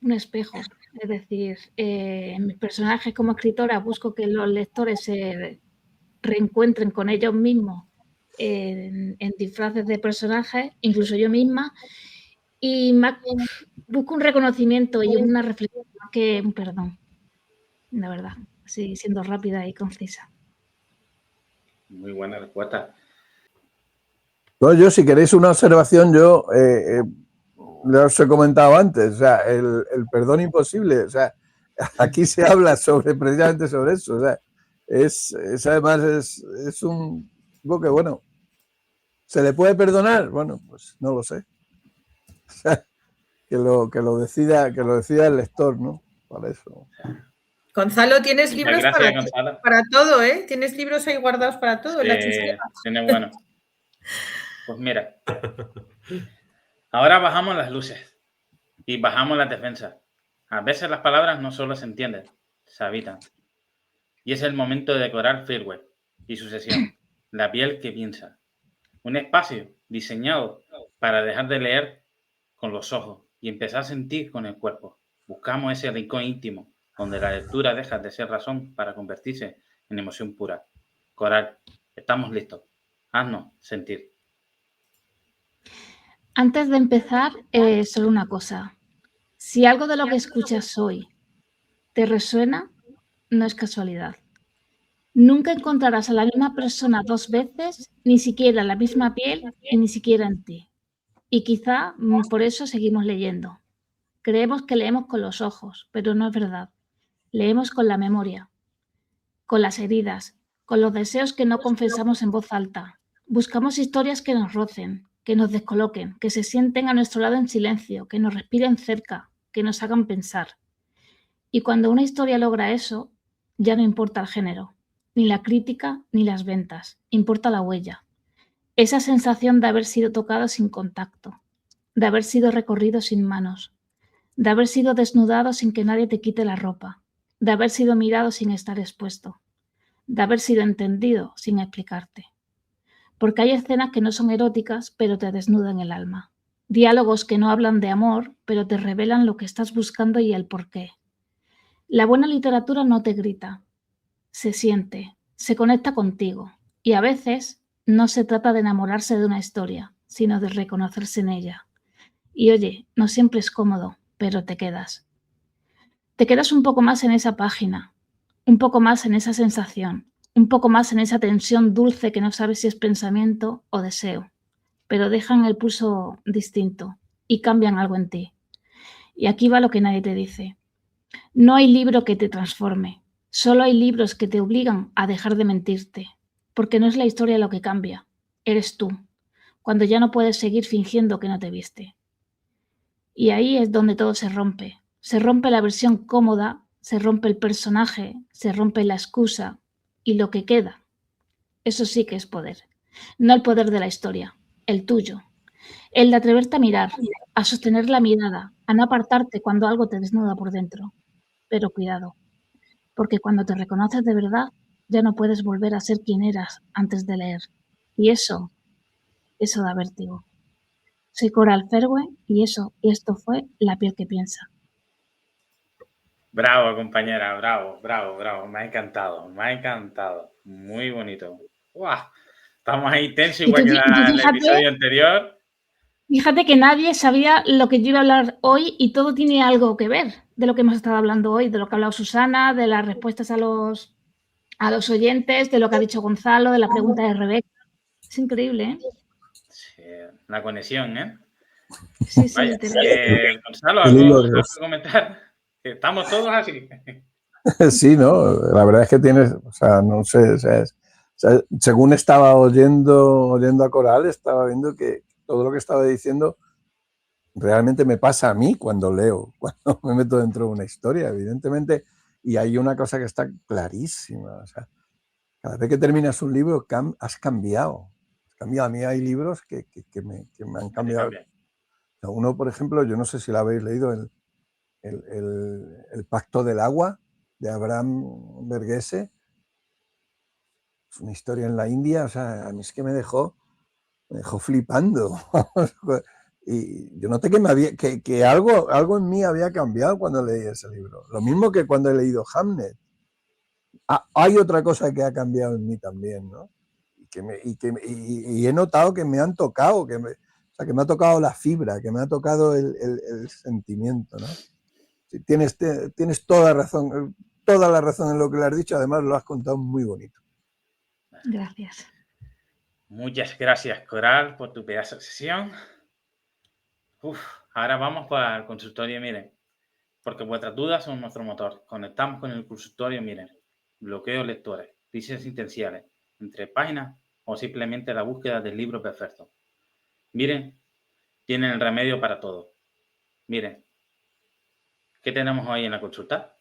un espejo. Es decir, en mis personajes como escritora busco que los lectores se reencuentren con ellos mismos en disfraces de personajes, incluso yo misma, y busco un reconocimiento y una reflexión más que un perdón, la verdad, así siendo rápida y concisa. Muy buena respuesta. No, yo, si queréis una observación, yo ya os he comentado antes, o sea, el perdón imposible, o sea, aquí se habla precisamente sobre eso, o sea, además es un algo que, bueno, ¿se le puede perdonar? Bueno, pues no lo sé. O sea, que lo decida el lector, ¿no? Para eso. Gonzalo, tienes libros para todo, ¿eh? Tienes libros ahí guardados para todo. Tiene bueno. Pues mira, ahora bajamos las luces. y bajamos las defensas. A veces las palabras no solo se entienden, se habitan. Y es el momento de decorar Fireway y su sesión, La piel que piensa. Un espacio diseñado para dejar de leer con los ojos y empezar a sentir con el cuerpo. Buscamos ese rincón íntimo donde la lectura deja de ser razón para convertirse en emoción pura. Coral, estamos listos. Haznos sentir. Antes de empezar, solo una cosa. Si algo de lo que escuchas hoy te resuena, no es casualidad. Nunca encontrarás a la misma persona 2 veces, ni siquiera en la misma piel y ni siquiera en ti. Y quizá por eso seguimos leyendo. Creemos que leemos con los ojos, pero no es verdad. Leemos con la memoria, con las heridas, con los deseos que no confesamos en voz alta. Buscamos historias que nos rocen, que nos descoloquen, que se sienten a nuestro lado en silencio, que nos respiren cerca, que nos hagan pensar. Y cuando una historia logra eso, ya no importa el género, ni la crítica, ni las ventas, importa la huella. Esa sensación de haber sido tocado sin contacto, de haber sido recorrido sin manos, de haber sido desnudado sin que nadie te quite la ropa, de haber sido mirado sin estar expuesto, de haber sido entendido sin explicarte. Porque hay escenas que no son eróticas, pero te desnudan el alma. Diálogos que no hablan de amor, pero te revelan lo que estás buscando y el porqué. La buena literatura no te grita, se siente, se conecta contigo. Y a veces no se trata de enamorarse de una historia, sino de reconocerse en ella. Y oye, no siempre es cómodo, pero te quedas. Te quedas un poco más en esa página, un poco más en esa sensación, un poco más en esa tensión dulce que no sabes si es pensamiento o deseo, pero dejan el pulso distinto y cambian algo en ti. Y aquí va lo que nadie te dice. No hay libro que te transforme, solo hay libros que te obligan a dejar de mentirte, porque no es la historia lo que cambia, eres tú, cuando ya no puedes seguir fingiendo que no te viste. Y ahí es donde todo se rompe la versión cómoda, se rompe el personaje, se rompe la excusa y lo que queda, eso sí que es poder, no el poder de la historia, el tuyo, el de atreverte a mirar, a sostener la mirada, a no apartarte cuando algo te desnuda por dentro. Pero cuidado, porque cuando te reconoces de verdad, ya no puedes volver a ser quien eras antes de leer. Y eso da vértigo. Soy Coral Fergue y esto fue La piel que piensa. Bravo, compañera, bravo. Me ha encantado. Muy bonito. ¡Guau! Estamos ahí tensos, igual que el episodio anterior. Fíjate que nadie sabía lo que yo iba a hablar hoy y todo tiene algo que ver de lo que hemos estado hablando hoy, de lo que ha hablado Susana, de las respuestas a los oyentes, de lo que ha dicho Gonzalo, de la pregunta de Rebeca. Es increíble, ¿eh? Sí, la conexión, ¿eh? Sí. Vaya, Gonzalo, ¿algo que comentar? Estamos todos así. Sí, ¿no? La verdad es que tienes, o sea, no sé, o sea, según estaba oyendo a Coral, estaba viendo que todo lo que estaba diciendo realmente me pasa a mí cuando leo, cuando me meto dentro de una historia, evidentemente, y hay una cosa que está clarísima, o sea, cada vez que terminas un libro has cambiado. A mí hay libros que me han cambiado. O sea, uno, por ejemplo, yo no sé si lo habéis leído, el Pacto del Agua, de Abraham Verghese. Es una historia en la India, o sea, a mí es que me dejó flipando. Y yo noté que algo en mí había cambiado cuando leí ese libro. Lo mismo que cuando he leído Hamlet. Hay otra cosa que ha cambiado en mí también, ¿no? Y he notado que me han tocado, que me ha tocado la fibra, que me ha tocado el sentimiento, ¿no? Sí, tienes toda la razón en lo que le has dicho, además lo has contado muy bonito. Gracias. Muchas gracias, Coral, por tu pedazo de sesión. Ahora vamos para el consultorio, miren, porque vuestras dudas son nuestro motor. Conectamos con el consultorio, miren, bloqueo lectores, crisis intencionales, entre páginas o simplemente la búsqueda del libro perfecto. Miren, tienen el remedio para todo. Miren, ¿qué tenemos hoy en la consulta?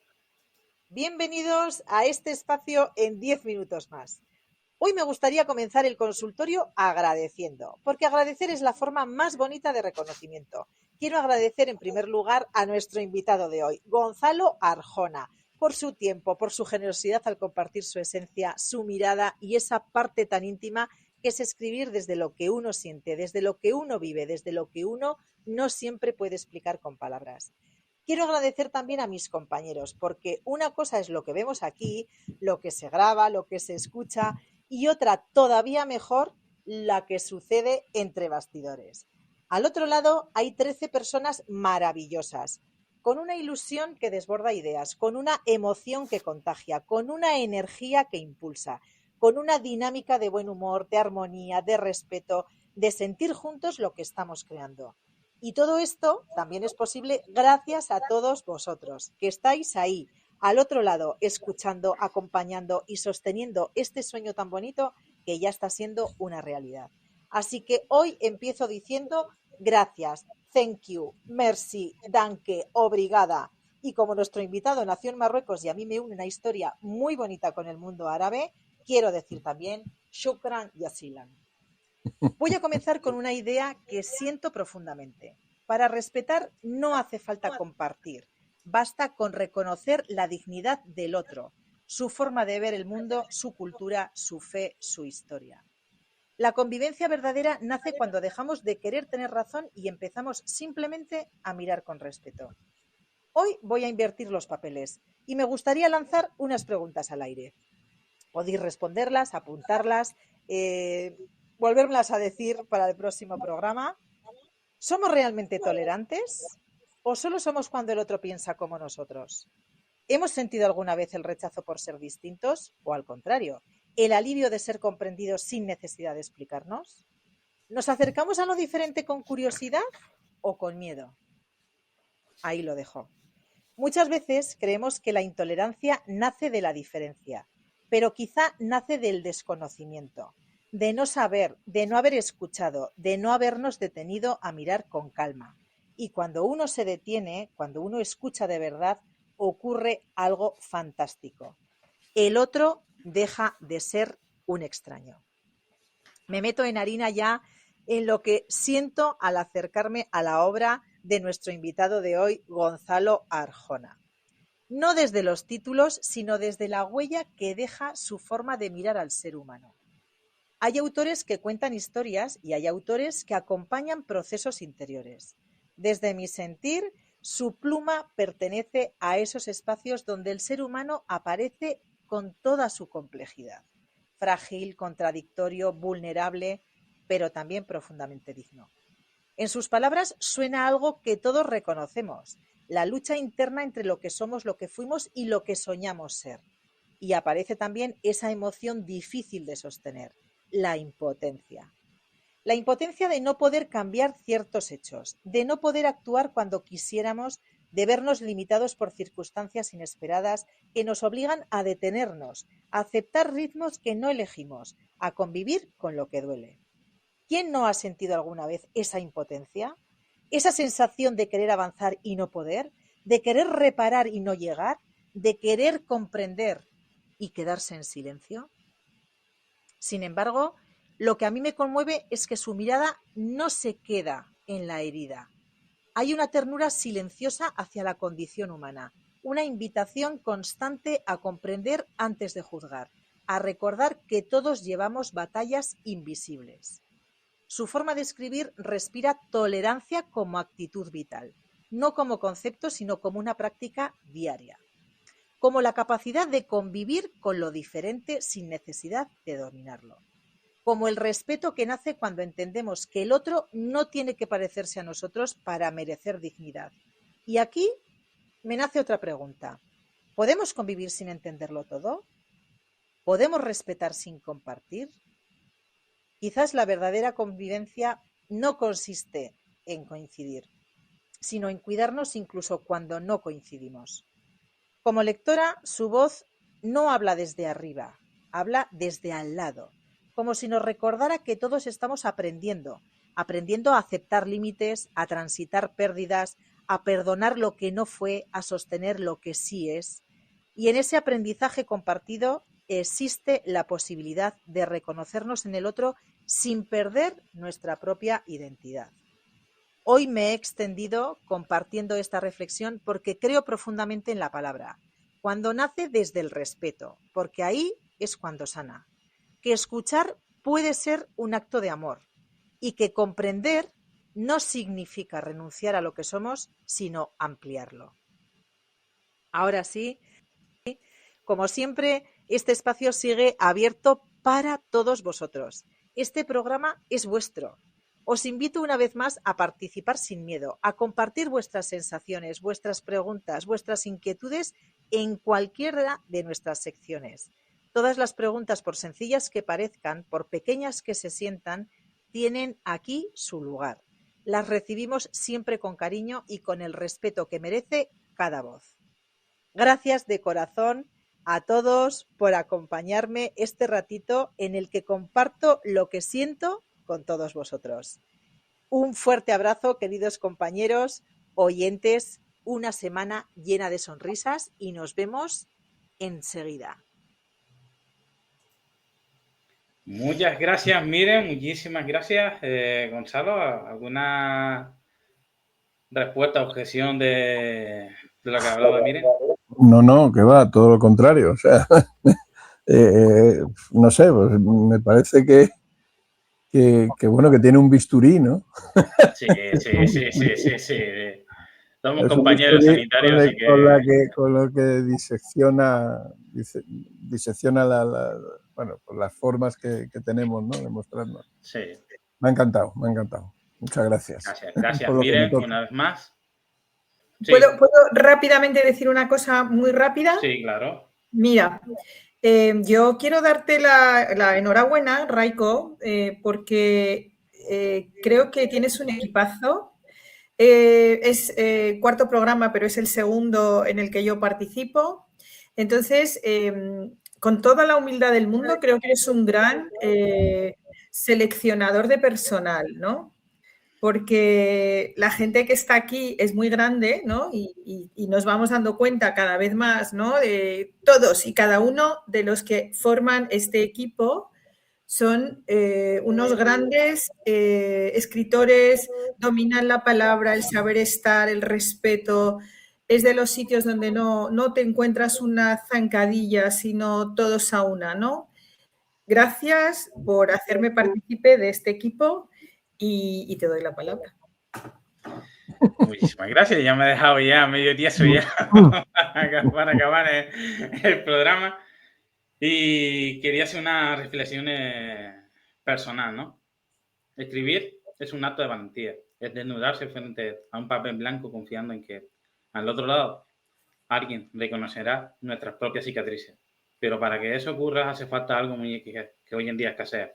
Bienvenidos a este espacio en 10 minutos más. Hoy me gustaría comenzar el consultorio agradeciendo, porque agradecer es la forma más bonita de reconocimiento. quiero agradecer en primer lugar a nuestro invitado de hoy, Gonzalo Arjona, por su tiempo, por su generosidad al compartir su esencia, su mirada y esa parte tan íntima que es escribir desde lo que uno siente, desde lo que uno vive, desde lo que uno no siempre puede explicar con palabras. Quiero agradecer también a mis compañeros, porque una cosa es lo que vemos aquí, lo que se graba, lo que se escucha, y otra todavía mejor, la que sucede entre bastidores. Al otro lado hay 13 personas maravillosas, con una ilusión que desborda ideas, con una emoción que contagia, con una energía que impulsa, con una dinámica de buen humor, de armonía, de respeto, de sentir juntos lo que estamos creando. Y todo esto también es posible gracias a todos vosotros, que estáis ahí, al otro lado, escuchando, acompañando y sosteniendo este sueño tan bonito que ya está siendo una realidad. Así que hoy empiezo diciendo gracias, thank you, merci, danke, obrigada. Y como nuestro invitado nació en Marruecos y a mí me une una historia muy bonita con el mundo árabe, quiero decir también shukran yazilan. Voy a comenzar con una idea que siento profundamente. Para respetar no hace falta compartir, basta con reconocer la dignidad del otro, su forma de ver el mundo, su cultura, su fe, su historia. La convivencia verdadera nace cuando dejamos de querer tener razón y empezamos simplemente a mirar con respeto. Hoy voy a invertir los papeles y me gustaría lanzar unas preguntas al aire. Podéis responderlas, apuntarlas, volvérmelas a decir para el próximo programa. ¿Somos realmente tolerantes? ¿O solo somos cuando el otro piensa como nosotros? ¿Hemos sentido alguna vez el rechazo por ser distintos? ¿O al contrario, el alivio de ser comprendidos sin necesidad de explicarnos? ¿Nos acercamos a lo diferente con curiosidad o con miedo? Ahí lo dejo. Muchas veces creemos que la intolerancia nace de la diferencia, pero quizá nace del desconocimiento, de no saber, de no haber escuchado, de no habernos detenido a mirar con calma. Y cuando uno se detiene, cuando uno escucha de verdad, ocurre algo fantástico. El otro deja de ser un extraño. Me meto en harina ya en lo que siento al acercarme a la obra de nuestro invitado de hoy, Gonzalo Arjona. No desde los títulos, sino desde la huella que deja su forma de mirar al ser humano. Hay autores que cuentan historias y hay autores que acompañan procesos interiores. Desde mi sentir, su pluma pertenece a esos espacios donde el ser humano aparece con toda su complejidad. Frágil, contradictorio, vulnerable, pero también profundamente digno. En sus palabras suena algo que todos reconocemos, la lucha interna entre lo que somos, lo que fuimos y lo que soñamos ser. Y aparece también esa emoción difícil de sostener, la impotencia. La impotencia de no poder cambiar ciertos hechos, de no poder actuar cuando quisiéramos, de vernos limitados por circunstancias inesperadas que nos obligan a detenernos, a aceptar ritmos que no elegimos, a convivir con lo que duele. ¿Quién no ha sentido alguna vez esa impotencia? Esa sensación de querer avanzar y no poder, de querer reparar y no llegar, de querer comprender y quedarse en silencio. Sin embargo, lo que a mí me conmueve es que su mirada no se queda en la herida. Hay una ternura silenciosa hacia la condición humana, una invitación constante a comprender antes de juzgar, a recordar que todos llevamos batallas invisibles. Su forma de escribir respira tolerancia como actitud vital, no como concepto, sino como una práctica diaria, como la capacidad de convivir con lo diferente sin necesidad de dominarlo, como el respeto que nace cuando entendemos que el otro no tiene que parecerse a nosotros para merecer dignidad. Y aquí me nace otra pregunta. ¿Podemos convivir sin entenderlo todo? ¿Podemos respetar sin compartir? Quizás la verdadera convivencia no consiste en coincidir, sino en cuidarnos incluso cuando no coincidimos. Como lectora, su voz no habla desde arriba, habla desde al lado, como si nos recordara que todos estamos aprendiendo a aceptar límites, a transitar pérdidas, a perdonar lo que no fue, a sostener lo que sí es. Y en ese aprendizaje compartido existe la posibilidad de reconocernos en el otro sin perder nuestra propia identidad. Hoy me he extendido compartiendo esta reflexión porque creo profundamente en la palabra, cuando nace desde el respeto, porque ahí es cuando sana, que escuchar puede ser un acto de amor y que comprender no significa renunciar a lo que somos, sino ampliarlo. Ahora sí, como siempre, este espacio sigue abierto para todos vosotros. Este programa es vuestro. Os invito una vez más a participar sin miedo, a compartir vuestras sensaciones, vuestras preguntas, vuestras inquietudes en cualquiera de nuestras secciones. Todas las preguntas, por sencillas que parezcan, por pequeñas que se sientan, tienen aquí su lugar. Las recibimos siempre con cariño y con el respeto que merece cada voz. Gracias de corazón a todos por acompañarme este ratito en el que comparto lo que siento con todos vosotros. Un fuerte abrazo, queridos compañeros, oyentes, una semana llena de sonrisas y nos vemos enseguida. Muchas gracias, Miren, muchísimas gracias. Gonzalo, ¿alguna respuesta, objeción de lo que hablaba Miren? No, que va, todo lo contrario. O sea, no sé, pues me parece que bueno, que tiene un bisturí, ¿no? Sí. Somos compañeros sanitarios, así que... Con lo que disecciona bueno, pues las formas que tenemos, ¿no? De mostrarnos. Sí. Me ha encantado. Muchas gracias. Gracias, Miren, una vez más. Sí. ¿Puedo rápidamente decir una cosa muy rápida? Sí, claro. Mira, yo quiero darte la enhorabuena, Raiko, porque creo que tienes un equipazo. Es cuarto programa, pero es el segundo en el que yo participo. Entonces, con toda la humildad del mundo, creo que eres un gran seleccionador de personal, ¿no? Porque la gente que está aquí es muy grande, ¿no? Y nos vamos dando cuenta cada vez más, ¿no? De todos y cada uno de los que forman este equipo son unos grandes escritores, dominan la palabra, el saber estar, el respeto. Es de los sitios donde no te encuentras una zancadilla, sino todos a una, ¿no? Gracias por hacerme partícipe de este equipo y te doy la palabra. Muchísimas gracias. Ya me he dejado ya medio tieso ya para acabar el programa. Y quería hacer una reflexión personal, ¿no? Escribir es un acto de valentía. Es desnudarse frente a un papel blanco confiando en que al otro lado alguien reconocerá nuestras propias cicatrices. Pero para que eso ocurra hace falta algo muy que hoy en día escasea.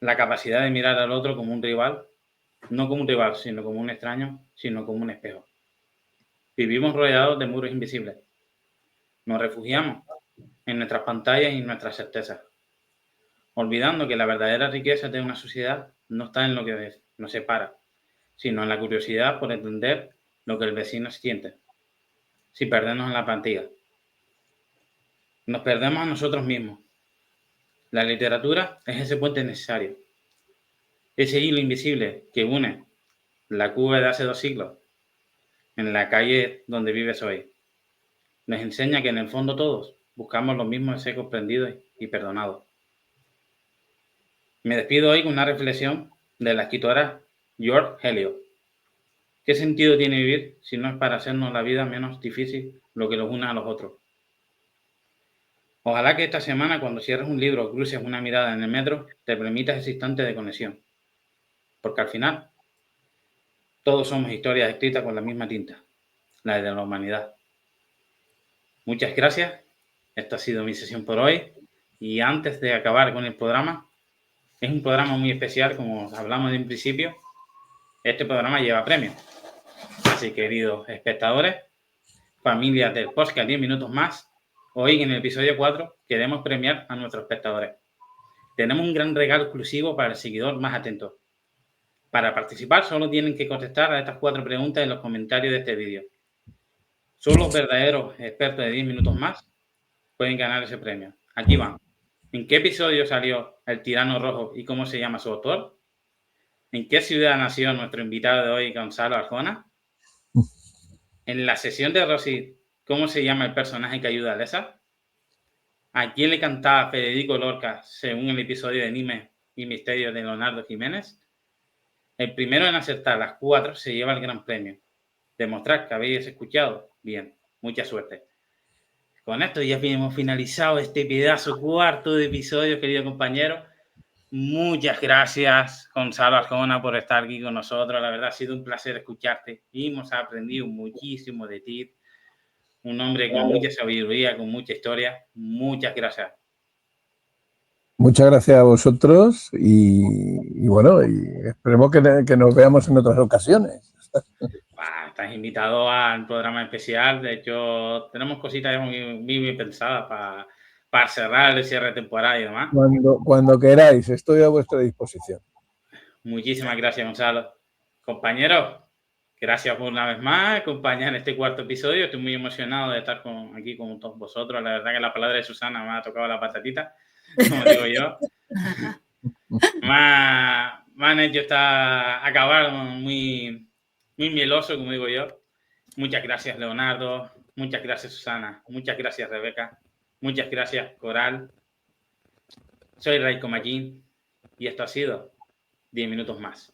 La capacidad de mirar al otro como un rival, no como un rival, sino como un extraño, sino como un espejo. Vivimos rodeados de muros invisibles. Nos refugiamos en nuestras pantallas y en nuestras certezas, olvidando que la verdadera riqueza de una sociedad no está en lo que nos separa, sino en la curiosidad por entender lo que el vecino siente, sin perdernos en la pantalla. Nos perdemos a nosotros mismos. La literatura es ese puente necesario, ese hilo invisible que une la Cuba de hace 2 siglos en la calle donde vives hoy. Nos enseña que en el fondo todos buscamos lo mismo de ser comprendidos y perdonados. Me despido hoy con una reflexión de la escritora George Eliot. ¿Qué sentido tiene vivir si no es para hacernos la vida menos difícil lo que los une a los otros? Ojalá que esta semana, cuando cierres un libro o cruces una mirada en el metro, te permitas ese instante de conexión. Porque al final, todos somos historias escritas con la misma tinta, la de la humanidad. Muchas gracias. Esta ha sido mi sesión por hoy. Y antes de acabar con el programa, es un programa muy especial, como hablamos de un principio. Este programa lleva premios. Así, queridos espectadores, familias del podcast 10 minutos más, hoy en el episodio 4 queremos premiar a nuestros espectadores. Tenemos un gran regalo exclusivo para el seguidor más atento. Para participar solo tienen que contestar a estas 4 preguntas en los comentarios de este vídeo. Solo los verdaderos expertos de 10 minutos más pueden ganar ese premio. Aquí van. ¿En qué episodio salió el tirano rojo y cómo se llama su autor? ¿En qué ciudad nació nuestro invitado de hoy, Gonzalo Arjona? En la sesión de Rosy, ¿cómo se llama el personaje que ayuda a Lesa? ¿A quién le cantaba Federico Lorca según el episodio de Anime y Misterio de Leonardo Jiménez? El primero en acertar las 4 se lleva el gran premio. Demostrar que habéis escuchado. Bien, mucha suerte. Con esto ya hemos finalizado este pedazo cuarto de episodio, querido compañero. Muchas gracias, Gonzalo Arjona, por estar aquí con nosotros. La verdad ha sido un placer escucharte y hemos aprendido muchísimo de ti. Un hombre con mucha sabiduría, con mucha historia. Muchas gracias. Muchas gracias a vosotros y bueno, y esperemos que nos veamos en otras ocasiones. Estás invitado al programa especial. De hecho, tenemos cositas muy bien pensadas para cerrar el cierre de temporada y demás. Cuando queráis, estoy a vuestra disposición. Muchísimas gracias, Gonzalo. Compañeros, gracias por una vez más acompañar en este cuarto episodio. Estoy muy emocionado de estar aquí con todos vosotros. La verdad que la palabra de Susana me ha tocado la patatita, como digo yo. Me han hecho acabar muy mieloso, como digo yo. Muchas gracias, Leonardo. Muchas gracias, Susana. Muchas gracias, Rebeca. Muchas gracias, Coral. Soy Raiko Magín y esto ha sido 10 minutos más.